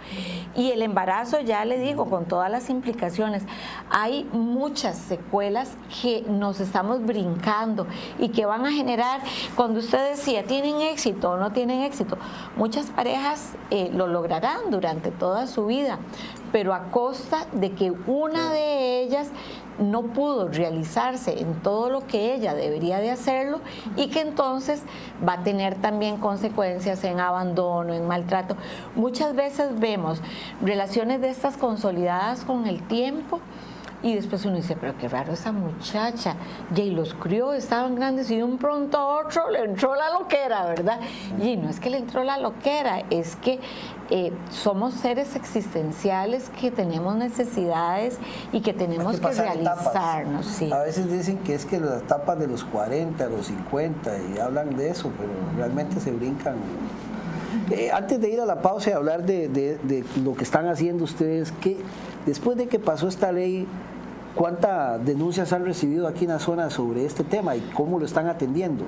Speaker 2: Y el embarazo, ya le digo, con todas las implicaciones, hay muchas secuelas que nos estamos brincando y que van a generar, cuando usted decía, ¿tienen éxito o no tienen éxito? Muchas parejas lo lograrán durante toda su vida, pero a costa de que una de ellas no pudo realizarse en todo lo que ella debería de hacerlo y que entonces va a tener también consecuencias en abandono, en maltrato. Muchas veces vemos relaciones de estas consolidadas con el tiempo y después uno dice, pero qué raro esa muchacha, y los crió, estaban grandes y de un pronto a otro le entró la loquera, ¿verdad? Y no es que le entró la loquera, es que somos seres existenciales que tenemos necesidades y que tenemos que realizarnos. Sí.
Speaker 1: A veces dicen que es que las etapas de los 40, los 50 y hablan de eso, pero realmente se brincan. Antes de ir a la pausa y hablar de lo que están haciendo ustedes, que después de que pasó esta ley, ¿cuántas denuncias han recibido aquí en la zona sobre este tema y cómo lo están atendiendo?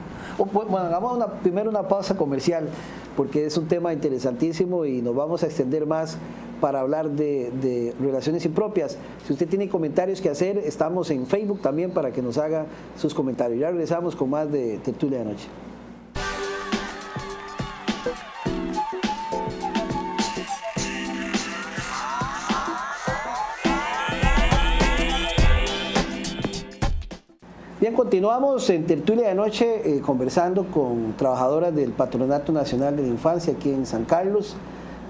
Speaker 1: Bueno, hagamos primero una pausa comercial, porque es un tema interesantísimo y nos vamos a extender más para hablar de relaciones impropias. Si usted tiene comentarios que hacer, estamos en Facebook también para que nos haga sus comentarios. Ya regresamos con más de Tertulia de Noche. Bien, continuamos en Tertulia de Noche conversando con trabajadoras del Patronato Nacional de la Infancia aquí en San Carlos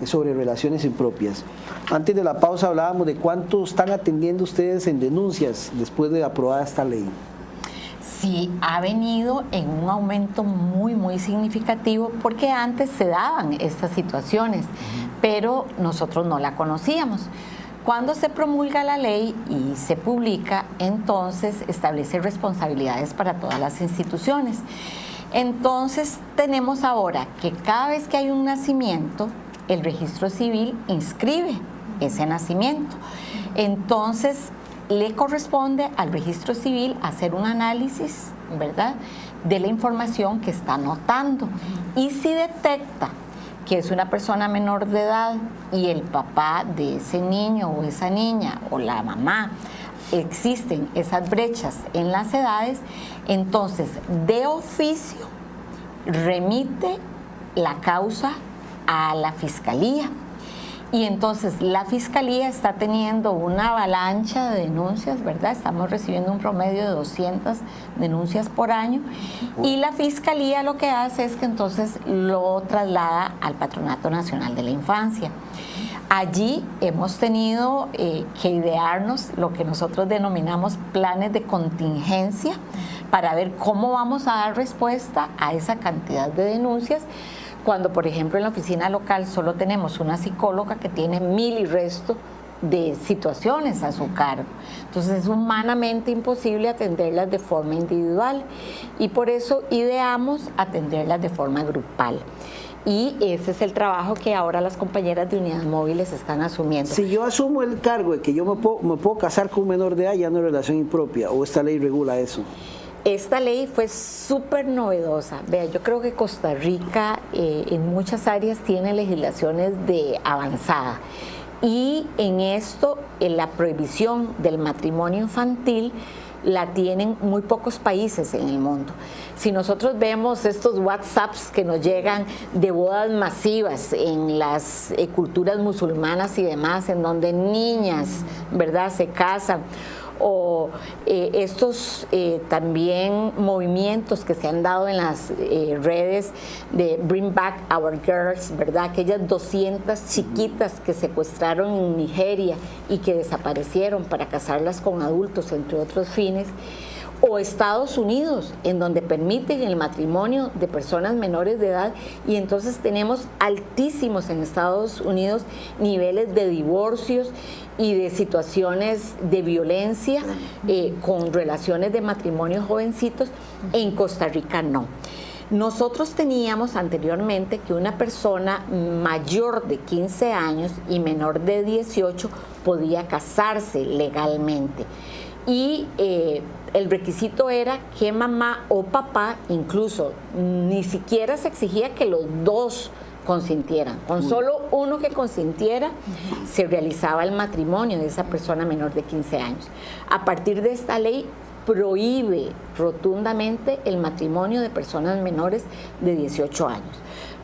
Speaker 1: sobre relaciones impropias. Antes de la pausa hablábamos de cuánto están atendiendo ustedes en denuncias después de aprobada esta ley.
Speaker 2: Sí, ha venido en un aumento muy, muy significativo porque antes se daban estas situaciones, pero nosotros no la conocíamos. Cuando se promulga la ley y se publica, entonces establece responsabilidades para todas las instituciones. Entonces tenemos ahora que cada vez que hay un nacimiento, el registro civil inscribe ese nacimiento. Entonces le corresponde al registro civil hacer un análisis, ¿verdad?, de la información que está anotando. Y si detecta que es una persona menor de edad y el papá de ese niño o esa niña o la mamá, existen esas brechas en las edades, entonces de oficio remite la causa a la fiscalía. Y entonces la Fiscalía está teniendo una avalancha de denuncias, ¿verdad? Estamos recibiendo un promedio de 200 denuncias por año. Y la Fiscalía lo que hace es que entonces lo traslada al Patronato Nacional de la Infancia. Allí hemos tenido que idearnos lo que nosotros denominamos planes de contingencia para ver cómo vamos a dar respuesta a esa cantidad de denuncias. Cuando, por ejemplo, en la oficina local solo tenemos una psicóloga que tiene 1000 y resto de situaciones a su cargo. Entonces es humanamente imposible atenderlas de forma individual y por eso ideamos atenderlas de forma grupal. Y ese es el trabajo que ahora las compañeras de unidades móviles están asumiendo.
Speaker 1: Si yo asumo el cargo de que yo me puedo casar con un menor de edad, ya no es relación impropia, ¿o esta ley regula eso?
Speaker 2: Esta ley fue súper novedosa. Vea, yo creo que Costa Rica en muchas áreas tiene legislaciones de avanzada, Y en esto, en la prohibición del matrimonio infantil la tienen muy pocos países en el mundo. Si nosotros vemos estos WhatsApps que nos llegan de bodas masivas en las culturas musulmanas y demás, en donde niñas, ¿verdad?, se casan, o estos también movimientos que se han dado en las redes de Bring Back Our Girls, ¿verdad? Aquellas 200 chiquitas que secuestraron en Nigeria y que desaparecieron para casarlas con adultos, entre otros fines. O Estados Unidos, en donde permiten el matrimonio de personas menores de edad, y entonces tenemos altísimos en Estados Unidos niveles de divorcios y de situaciones de violencia con relaciones de matrimonio jovencitos. En Costa Rica no. Nosotros teníamos anteriormente que una persona mayor de 15 años y menor de 18 podía casarse legalmente. Y el requisito era que mamá o papá, incluso ni siquiera se exigía que los dos consintieran, con solo uno que consintiera se realizaba el matrimonio de esa persona menor de 15 años. A partir de esta ley prohíbe rotundamente el matrimonio de personas menores de 18 años.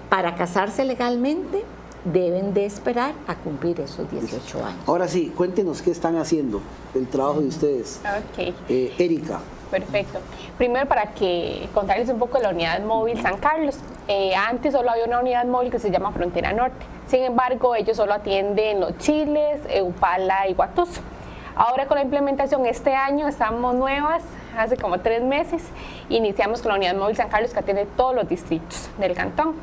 Speaker 2: Para casarse legalmente deben de esperar a cumplir esos 18 años.
Speaker 1: Ahora sí, cuéntenos qué están haciendo, el trabajo de ustedes.
Speaker 4: Ok.
Speaker 1: Erika.
Speaker 4: Perfecto. Primero, para que contarles un poco de la unidad móvil San Carlos. Antes solo había una unidad móvil que se llama Frontera Norte. Sin embargo, ellos solo atienden Los Chiles, Upala y Guatuso. Ahora con la implementación este año estamos nuevas, hace como 3 meses, iniciamos con la unidad móvil San Carlos que atiende todos los distritos del cantón.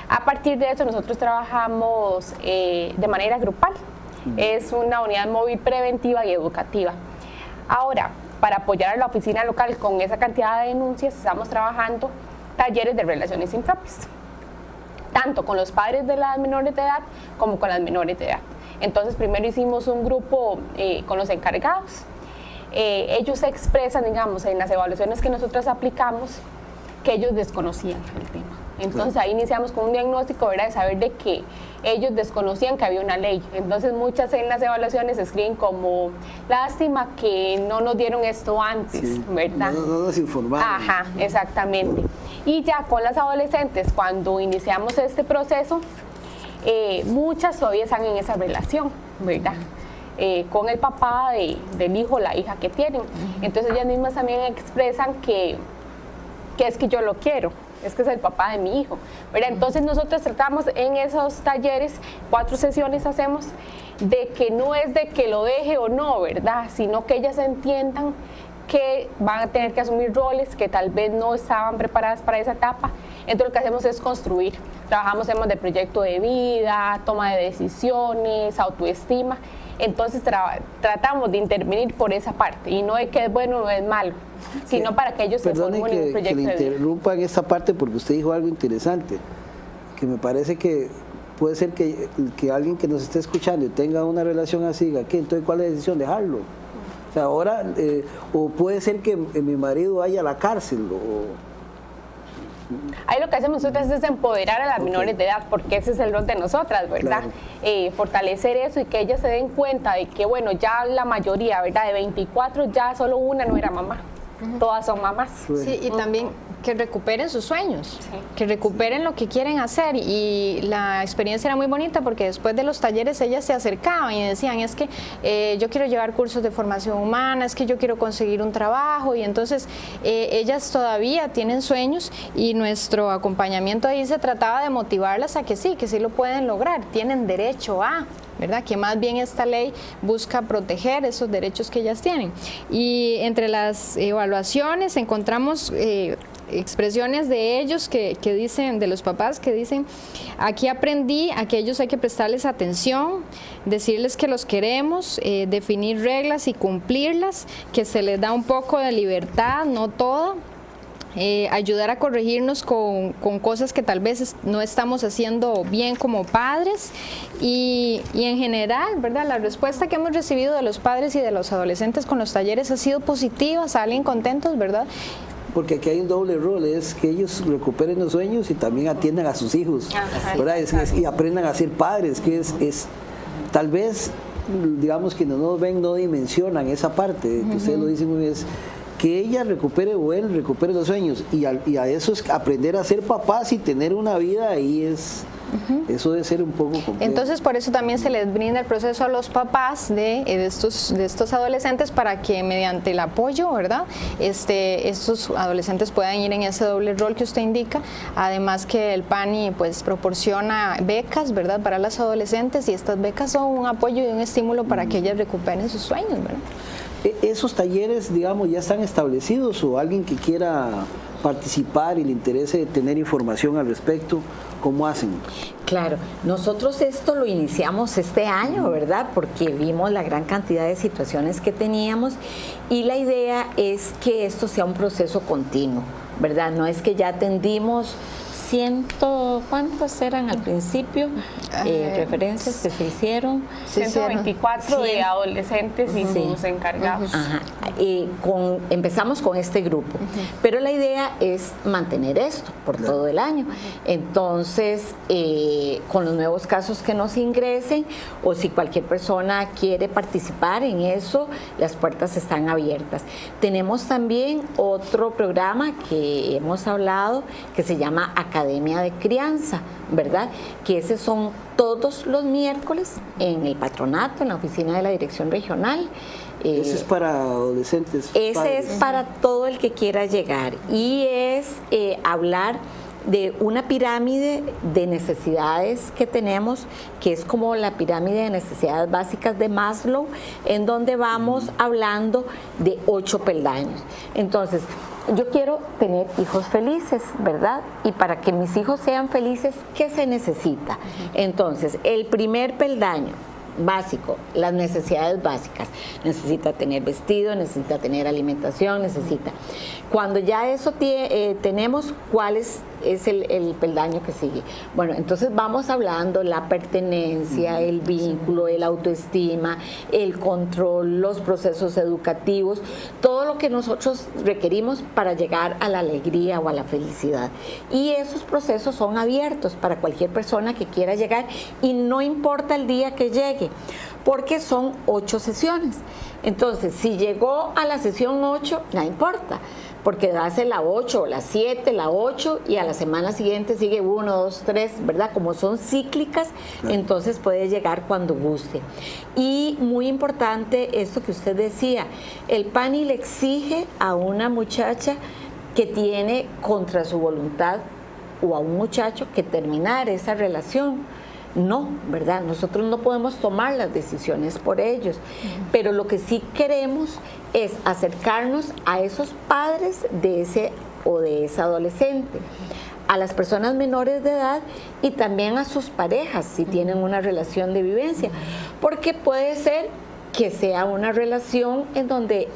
Speaker 4: A partir de eso nosotros trabajamos de manera grupal. Es una unidad móvil preventiva y educativa. Ahora, para apoyar a la oficina local con esa cantidad de denuncias, estamos trabajando talleres de relaciones impropias, tanto con los padres de las menores de edad como con las menores de edad. Entonces, primero hicimos un grupo con los encargados. Ellos expresan, digamos, en las evaluaciones que nosotros aplicamos, que ellos desconocían el tema. Entonces ahí iniciamos con un diagnóstico, ¿verdad?, de saber de que ellos desconocían que había una ley. Entonces muchas en las evaluaciones escriben como, lástima que no nos dieron esto antes, sí, ¿verdad?
Speaker 1: No nos informaron.
Speaker 4: Ajá, exactamente. Y ya con las adolescentes, cuando iniciamos este proceso, muchas todavía están en esa relación, ¿verdad?, con el papá del hijo o la hija que tienen. Entonces ellas mismas también expresan que es que yo lo quiero, es que es el papá de mi hijo, ¿verdad? Entonces nosotros tratamos en esos talleres, 4 sesiones hacemos, de que no es de que lo deje o no, ¿verdad?, sino que ellas entiendan que van a tener que asumir roles que tal vez no estaban preparadas para esa etapa. Entonces lo que hacemos es construir. Trabajamos temas de proyecto de vida, toma de decisiones, autoestima. Entonces tratamos de intervenir por esa parte, y no de que es bueno o es malo, sino para que ellos se formen un proyecto de vida.
Speaker 1: Perdone que le interrumpa en esta parte, porque usted dijo algo interesante, que me parece que puede ser que alguien que nos esté escuchando y tenga una relación así, diga, ¿qué? Entonces, ¿cuál es la decisión? Dejarlo. O sea, ahora, o puede ser que mi marido vaya a la cárcel,
Speaker 4: Ahí lo que hacemos nosotros es empoderar a las menores de edad, porque ese es el rol de nosotras, ¿verdad? Claro. Fortalecer eso y que ellas se den cuenta de que, bueno, ya la mayoría, ¿verdad?, de 24, ya solo una no era mamá. Todas son mamás.
Speaker 3: Sí, y también que recuperen sus sueños, que recuperen lo que quieren hacer. Y la experiencia era muy bonita porque después de los talleres ellas se acercaban y decían, es que yo quiero llevar cursos de formación humana, es que yo quiero conseguir un trabajo, y entonces ellas todavía tienen sueños, y nuestro acompañamiento ahí se trataba de motivarlas a que sí lo pueden lograr, tienen derecho a, ¿verdad?, que más bien esta ley busca proteger esos derechos que ellas tienen. Y entre las evaluaciones encontramos expresiones de ellos que dicen, de los papás, que dicen, aquí aprendí a que a ellos hay que prestarles atención, decirles que los queremos, definir reglas y cumplirlas, que se les da un poco de libertad, no toda. Ayudar a corregirnos con cosas que tal vez no estamos haciendo bien como padres, y en general, ¿verdad?, la respuesta que hemos recibido de los padres y de los adolescentes con los talleres ha sido positiva, salen contentos, ¿verdad?
Speaker 1: Porque aquí hay un doble rol, es que ellos recuperen los sueños y también atiendan a sus hijos, ¿verdad? Y aprendan a ser padres, que es tal vez, digamos, quienes no nos ven no dimensionan esa parte, que ustedes lo dicen muy bien, es que ella recupere o él recupere los sueños, y a eso es aprender a ser papás y tener una vida ahí es... Eso debe ser un poco complejo.
Speaker 3: Entonces, por eso también se les brinda el proceso a los papás de estos adolescentes para que mediante el apoyo, ¿verdad? Estos adolescentes puedan ir en ese doble rol que usted indica. Además que el PANI pues proporciona becas, ¿verdad? Para las adolescentes, y estas becas son un apoyo y un estímulo para que ellas recuperen sus sueños, ¿verdad?
Speaker 1: ¿Esos talleres, digamos, ya están establecidos o alguien que quiera participar y le interese tener información al respecto, cómo hacen?
Speaker 2: Claro, nosotros esto lo iniciamos este año, ¿verdad? Porque vimos la gran cantidad de situaciones que teníamos y la idea es que esto sea un proceso continuo, ¿verdad? No es que ya atendimos ¿cuántos eran al principio? Referencias que se hicieron.
Speaker 4: 124 de adolescentes y sus encargados.
Speaker 2: Ajá. Empezamos con este grupo, pero la idea es mantener esto por todo el año. Entonces, con los nuevos casos que nos ingresen, o si cualquier persona quiere participar en eso, las puertas están abiertas. Tenemos también otro programa que hemos hablado, que se llama Academia de Crianza, ¿verdad? Que ese son todos los miércoles en el patronato, en la oficina de la dirección regional.
Speaker 1: Ese es para adolescentes.
Speaker 2: Ese
Speaker 1: padres.
Speaker 2: es para todo el que quiera llegar y es hablar de una pirámide de necesidades que tenemos, que es como la pirámide de necesidades básicas de Maslow, en donde vamos hablando de 8 peldaños. Entonces, yo quiero tener hijos felices, ¿verdad? Y para que mis hijos sean felices, ¿qué se necesita? Entonces, el primer peldaño básico, las necesidades básicas. Necesita tener vestido, necesita tener alimentación, necesita. Cuando ya eso tenemos, ¿cuál es el peldaño que sigue? Bueno, entonces vamos hablando la pertenencia, el vínculo, el autoestima, el control, los procesos educativos, todo lo que nosotros requerimos para llegar a la alegría o a la felicidad. Y esos procesos son abiertos para cualquier persona que quiera llegar y no importa el día que llegue, porque son 8 sesiones. Entonces, si llegó a la sesión 8, no importa, porque hace la 8, la 7, la 8 y a la semana siguiente sigue 1, 2, 3, ¿verdad? Como son cíclicas, entonces puede llegar cuando guste. Y muy importante esto que usted decía, el PANI le exige a una muchacha que tiene contra su voluntad o a un muchacho que terminar esa relación. No, ¿verdad? Nosotros no podemos tomar las decisiones por ellos, pero lo que sí queremos es acercarnos a esos padres de ese o de esa adolescente, a las personas menores de edad y también a sus parejas si tienen una relación de vivencia, porque puede ser que sea una relación en donde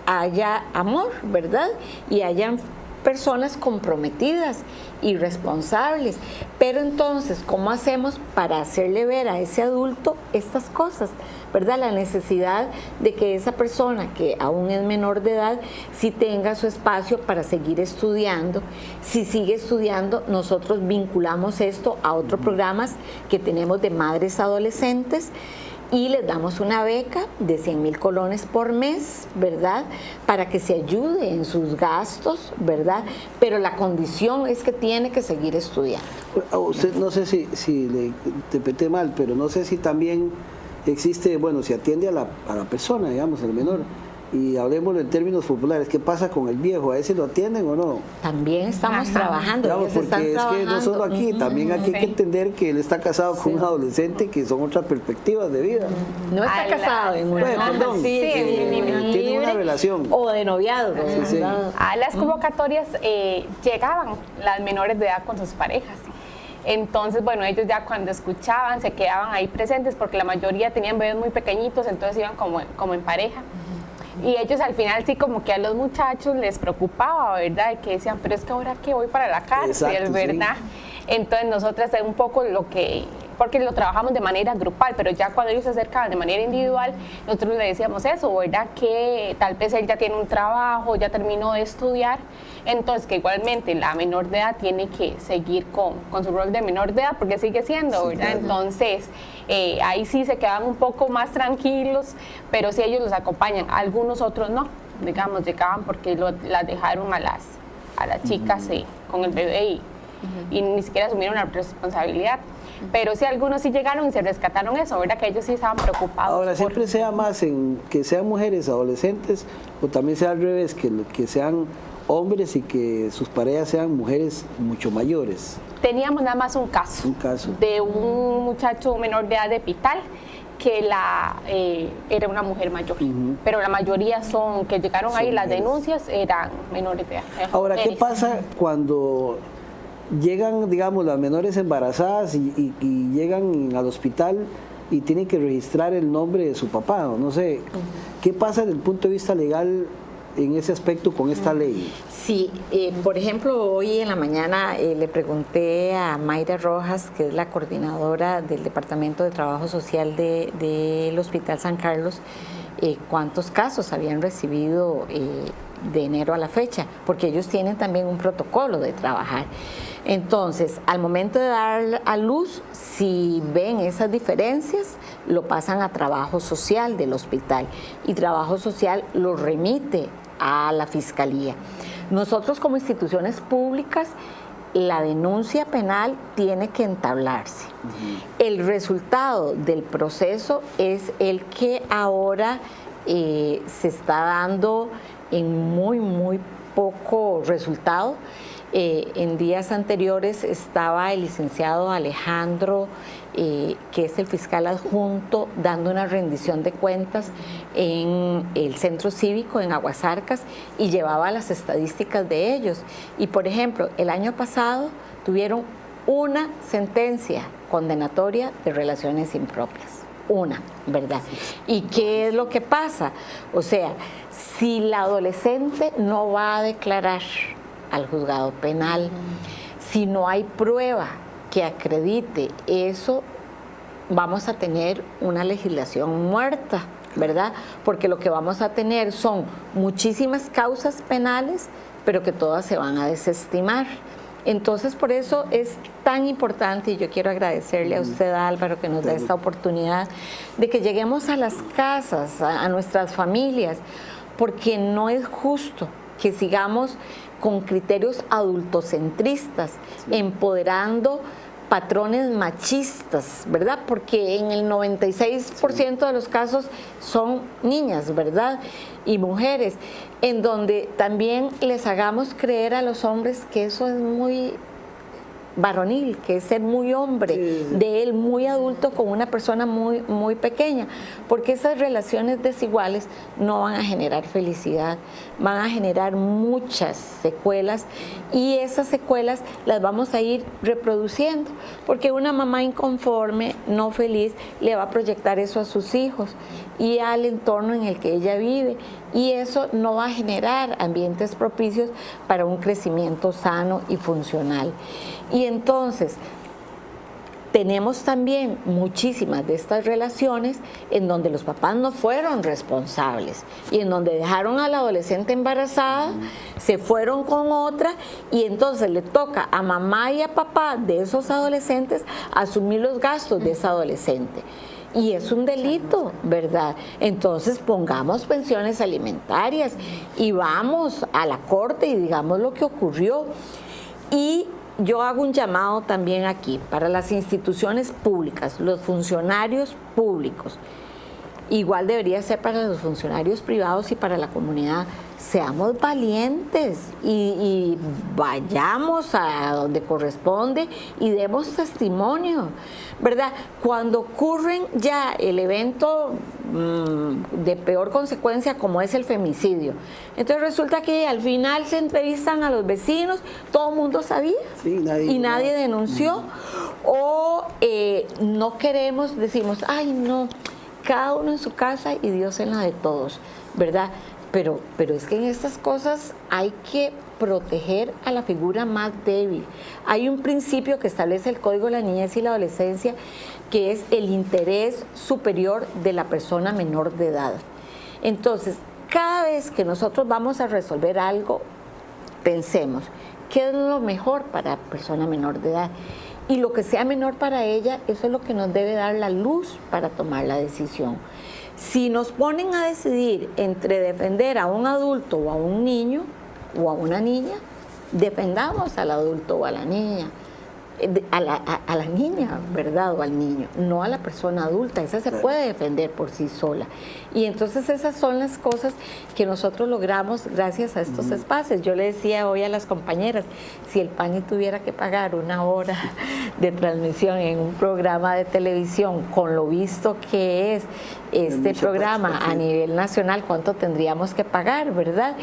Speaker 2: haya amor, ¿verdad? Y hayan personas comprometidas y responsables, pero entonces, ¿cómo hacemos para hacerle ver a ese adulto estas cosas? ¿Verdad? La necesidad de que esa persona que aún es menor de edad sí tenga su espacio para seguir estudiando. Si sigue estudiando, nosotros vinculamos esto a otros programas que tenemos de madres adolescentes y les damos una beca de 100,000 colones por mes, ¿verdad? Para que se ayude en sus gastos, ¿verdad? Pero la condición es que tiene que seguir estudiando.
Speaker 1: Usted, no sé si le interpreté mal, pero no sé si también existe, bueno, se atiende a la persona, digamos, al menor. Y hablemoslo en términos populares, ¿qué pasa con el viejo? ¿A ese lo atienden o no?
Speaker 2: También estamos trabajando.
Speaker 1: Claro, porque es que no solo aquí, también aquí hay que entender que él está casado con un adolescente, que son otras perspectivas de vida.
Speaker 2: No está casado en una
Speaker 1: perdón, tiene una relación.
Speaker 2: O de noviazgo.
Speaker 1: Sí.
Speaker 4: A las convocatorias llegaban las menores de edad con sus parejas. Entonces, bueno, ellos ya cuando escuchaban se quedaban ahí presentes porque la mayoría tenían bebés muy pequeñitos, entonces iban como en pareja. Y ellos al final sí como que a los muchachos les preocupaba, ¿verdad? De que decían, pero es que ahora que voy para la cárcel,
Speaker 1: exacto,
Speaker 4: ¿verdad? Sí. Entonces nosotras un poco lo que porque lo trabajamos de manera grupal, pero ya cuando ellos se acercaban de manera individual, nosotros le decíamos eso, ¿verdad? Que tal vez él ya tiene un trabajo, ya terminó de estudiar, entonces que igualmente la menor de edad tiene que seguir con su rol de menor de edad, porque sigue siendo, ¿verdad? Claro. Entonces, ahí sí se quedan un poco más tranquilos, pero sí ellos los acompañan, algunos otros no, digamos, llegaban porque las dejaron a las chicas con el bebé y ni siquiera asumieron la responsabilidad. Pero sí, algunos sí llegaron y se rescataron eso, ¿verdad? Que ellos sí estaban preocupados.
Speaker 1: Ahora, siempre sea más en que sean mujeres adolescentes o también sea al revés, que sean hombres y que sus parejas sean mujeres mucho mayores.
Speaker 4: Teníamos nada más un caso. De un muchacho menor de edad de Pital que era una mujer mayor, pero la mayoría que llegaron ahí, las denuncias eran menores de edad.
Speaker 1: Ahora, ¿qué pasa cuando llegan, digamos, las menores embarazadas y llegan al hospital y tienen que registrar el nombre de su papá? No sé, ¿qué pasa desde el punto de vista legal en ese aspecto con esta ley?
Speaker 2: Sí, por ejemplo, hoy en la mañana le pregunté a Mayra Rojas, que es la coordinadora del Departamento de Trabajo Social del Hospital San Carlos, cuántos casos habían recibido de enero a la fecha, porque ellos tienen también un protocolo de trabajar. Entonces, al momento de dar a luz, si ven esas diferencias, lo pasan a trabajo social del hospital y trabajo social lo remite a la fiscalía. Nosotros como instituciones públicas, la denuncia penal tiene que entablarse. El resultado del proceso es el que ahora se está dando en muy poco resultado. En días anteriores estaba el licenciado Alejandro, que es el fiscal adjunto, dando una rendición de cuentas en el centro cívico en Aguasarcas y llevaba las estadísticas de ellos. Y por ejemplo, el año pasado tuvieron una sentencia condenatoria de relaciones impropias. Una, ¿verdad? ¿Y qué es lo que pasa? O sea, si la adolescente no va a declarar al juzgado penal, si no hay prueba que acredite eso, vamos a tener una legislación muerta, ¿verdad? Porque lo que vamos a tener son muchísimas causas penales, pero que todas se van a desestimar. Entonces, por eso es tan importante, y yo quiero agradecerle a usted, Álvaro, que nos da esta oportunidad de que lleguemos a las casas, a nuestras familias, porque no es justo que sigamos con criterios adultocentristas, empoderando patrones machistas, ¿verdad? Porque en el 96% de los casos son niñas, ¿verdad? Y mujeres, en donde también les hagamos creer a los hombres que eso es muy varonil, que es ser muy hombre, de él muy adulto con una persona muy pequeña, porque esas relaciones desiguales no van a generar felicidad, van a generar muchas secuelas y esas secuelas las vamos a ir reproduciendo, porque una mamá inconforme, no feliz, le va a proyectar eso a sus hijos y al entorno en el que ella vive, y eso no va a generar ambientes propicios para un crecimiento sano y funcional. Y entonces, tenemos también muchísimas de estas relaciones en donde los papás no fueron responsables y en donde dejaron a la adolescente embarazada, se fueron con otra y entonces le toca a mamá y a papá de esos adolescentes asumir los gastos de esa adolescente. Y es un delito, ¿verdad? Entonces pongamos pensiones alimentarias y vamos a la corte y digamos lo que ocurrió. Y yo hago un llamado también aquí para las instituciones públicas, los funcionarios públicos. Igual debería ser para los funcionarios privados y para la comunidad. Seamos valientes y vayamos a donde corresponde y demos testimonio, ¿verdad? Cuando ocurren ya el evento de peor consecuencia como es el femicidio, entonces resulta que al final se entrevistan a los vecinos, todo el mundo sabía y nadie denunció, o no queremos, decimos, ay no, cada uno en su casa y Dios en la de todos, ¿verdad? pero es que en estas cosas hay que proteger a la figura más débil. Hay un principio que establece el Código de la Niñez y la Adolescencia, que es el interés superior de la persona menor de edad. Entonces, cada vez que nosotros vamos a resolver algo, pensemos, ¿qué es lo mejor para la persona menor de edad? Y lo que sea menor para ella, eso es lo que nos debe dar la luz para tomar la decisión. Si nos ponen a decidir entre defender a un adulto o a un niño o a una niña, defendamos al adulto o a la niña. A la niña, ¿verdad? O al niño, no a la persona adulta. Esa se puede defender por sí sola. Y entonces esas son las cosas que nosotros logramos gracias a estos espacios. Yo le decía hoy a las compañeras, si el PANI tuviera que pagar 1 hora de transmisión en un programa de televisión, con lo visto que es este programa a nivel nacional, ¿cuánto tendríamos que pagar, verdad?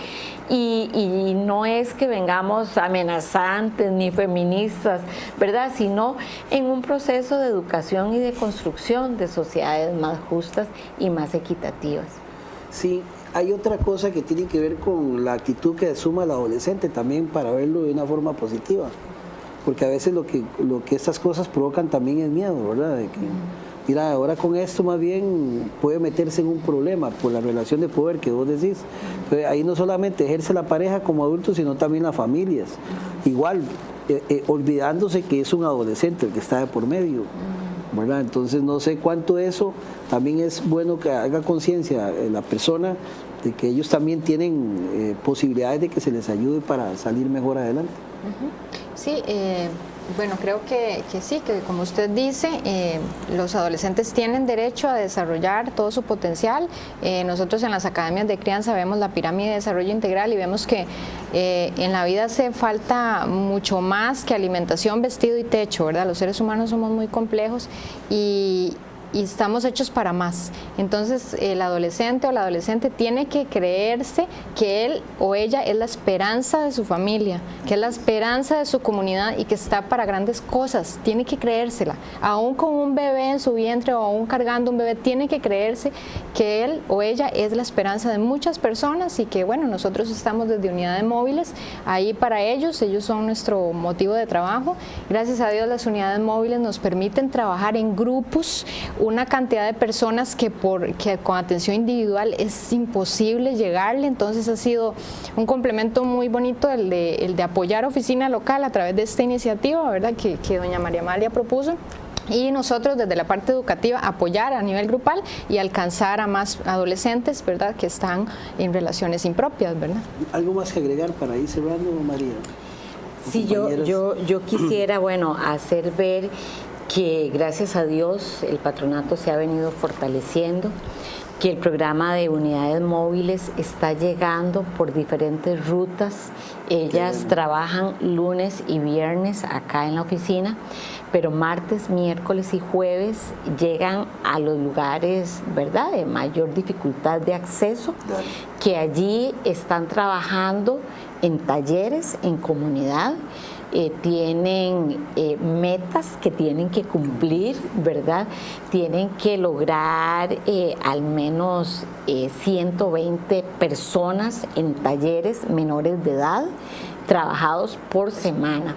Speaker 2: Y no es que vengamos amenazantes ni feministas, ¿verdad? Sino en un proceso de educación y de construcción de sociedades más justas y más equitativas.
Speaker 1: Sí, hay otra cosa que tiene que ver con la actitud que asuma el adolescente también, para verlo de una forma positiva, porque a veces lo que estas cosas provocan también es miedo, ¿verdad? De que, mira, ahora con esto más bien puede meterse en un problema por la relación de poder que vos decís. Entonces, ahí no solamente ejerce la pareja como adultos, sino también las familias. Igual, olvidándose que es un adolescente el que está de por medio, ¿verdad? Entonces no sé cuánto eso también es bueno que haga conciencia la persona de que ellos también tienen posibilidades de que se les ayude para salir mejor adelante.
Speaker 3: Sí, bueno, creo que sí, que como usted dice, los adolescentes tienen derecho a desarrollar todo su potencial. Nosotros en las academias de crianza vemos la pirámide de desarrollo integral y vemos que en la vida hace falta mucho más que alimentación, vestido y techo, ¿verdad? Los seres humanos somos muy complejos y estamos hechos para más. Entonces el adolescente o la adolescente tiene que creerse que él o ella es la esperanza de su familia, que es la esperanza de su comunidad y que está para grandes cosas. Tiene que creérsela. Aún con un bebé en su vientre o aún cargando un bebé, tiene que creerse que él o ella es la esperanza de muchas personas y que, bueno, nosotros estamos desde Unidades Móviles ahí para ellos. Ellos son nuestro motivo de trabajo. Gracias a Dios las unidades móviles nos permiten trabajar en grupos, una cantidad de personas que con atención individual es imposible llegarle. Entonces ha sido un complemento muy bonito el de apoyar oficina local a través de esta iniciativa, ¿verdad? Que doña María Amalia propuso. Y nosotros desde la parte educativa apoyar a nivel grupal y alcanzar a más adolescentes, ¿verdad? Que están en relaciones impropias, ¿verdad?
Speaker 1: ¿Algo más que agregar para ir cerrando, María?
Speaker 2: Sí, yo quisiera, bueno, hacer ver que gracias a Dios el patronato se ha venido fortaleciendo, que el programa de unidades móviles está llegando por diferentes rutas. Ellas trabajan lunes y viernes acá en la oficina, pero martes, miércoles y jueves llegan a los lugares, ¿verdad?, de mayor dificultad de acceso, que allí están trabajando en talleres, en comunidad. Tienen metas que tienen que cumplir, ¿verdad? Tienen que lograr al menos 120 personas en talleres menores de edad trabajados por semana,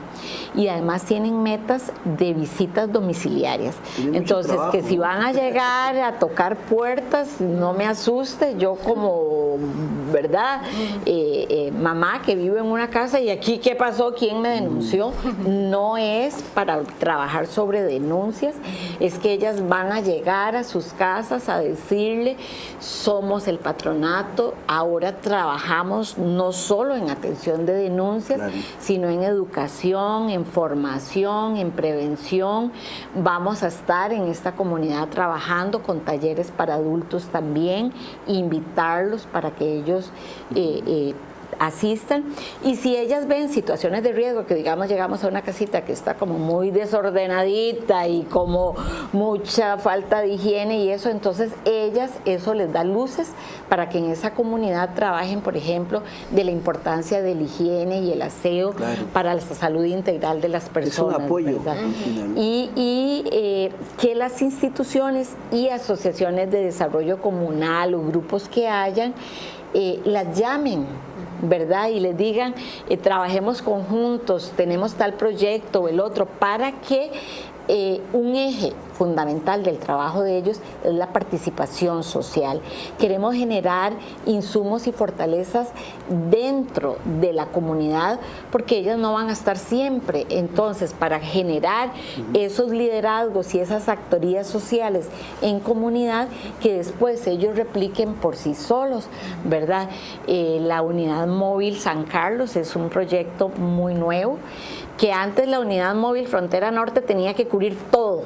Speaker 2: y además tienen metas de visitas domiciliarias. Entonces, que si van a llegar a tocar puertas, no me asuste, yo como, ¿verdad? Mamá que vive en una casa y aquí ¿qué pasó? ¿Quién me denunció? No es para trabajar sobre denuncias, es que ellas van a llegar a sus casas a decirle: somos el patronato, ahora trabajamos no solo en atención de denuncias, sino en educación, en formación, en prevención. Vamos a estar en esta comunidad trabajando con talleres para adultos también, invitarlos para que ellos asistan. Y si ellas ven situaciones de riesgo, que digamos llegamos a una casita que está como muy desordenadita y como mucha falta de higiene y eso, entonces ellas, eso les da luces para que en esa comunidad trabajen, por ejemplo, de la importancia de la higiene y el aseo para la salud integral de las personas. Es un apoyo. Y que las instituciones y asociaciones de desarrollo comunal o grupos que hayan las llamen, ¿verdad? Y les digan, trabajemos conjuntos, tenemos tal proyecto o el otro, para que un eje fundamental del trabajo de ellos es la participación social. Queremos generar insumos y fortalezas dentro de la comunidad porque ellas no van a estar siempre. Entonces, para generar esos liderazgos y esas actorías sociales en comunidad que después ellos repliquen por sí solos, ¿verdad? La unidad móvil San Carlos es un proyecto muy nuevo, que antes la unidad móvil Frontera Norte tenía que cubrir todo,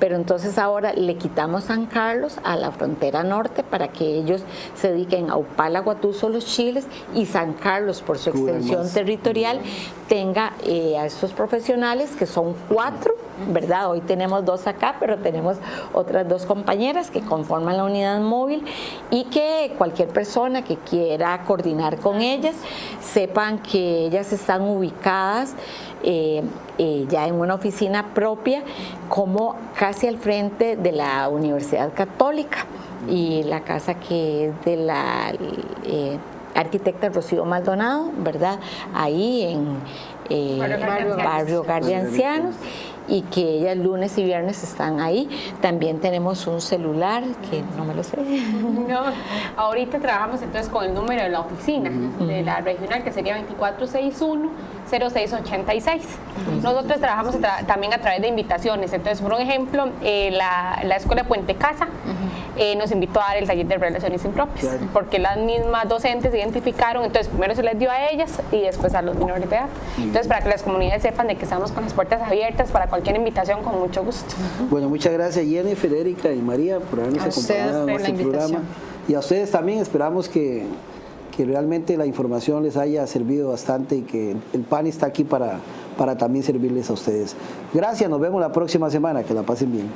Speaker 2: pero entonces ahora le quitamos San Carlos a la Frontera Norte para que ellos se dediquen a Upala, Guatuso, Los Chiles, y San Carlos, por su extensión territorial, tenga a estos profesionales, que son 4, ¿verdad? Hoy tenemos 2 acá, pero tenemos otras 2 compañeras que conforman la unidad móvil, y que cualquier persona que quiera coordinar con ellas, sepan que ellas están ubicadas ya en una oficina propia, como casi al frente de la Universidad Católica, y la casa que es de la arquitecta Rocío Maldonado, ¿verdad? Ahí en Barrio Hogar de Ancianos, y que ellas lunes y viernes están ahí. También tenemos un celular que no me lo sé.
Speaker 4: No, ahorita trabajamos entonces con el número de la oficina de la regional, que sería 2461-0686. Nosotros trabajamos también a través de invitaciones. Entonces, por ejemplo, la Escuela de Puente Casa nos invitó a dar el taller de relaciones impropias, porque las mismas docentes se identificaron. Entonces, primero se les dio a ellas y después a los menores de edad. Entonces, para que las comunidades sepan de que estamos con las puertas abiertas para cualquier invitación, con mucho gusto.
Speaker 1: Bueno, muchas gracias, Jenny, Federica y María, por habernos acompañado en este programa. Y a ustedes también, esperamos que realmente la información les haya servido bastante y que el PANI está aquí para también servirles a ustedes. Gracias, nos vemos la próxima semana, que la pasen bien.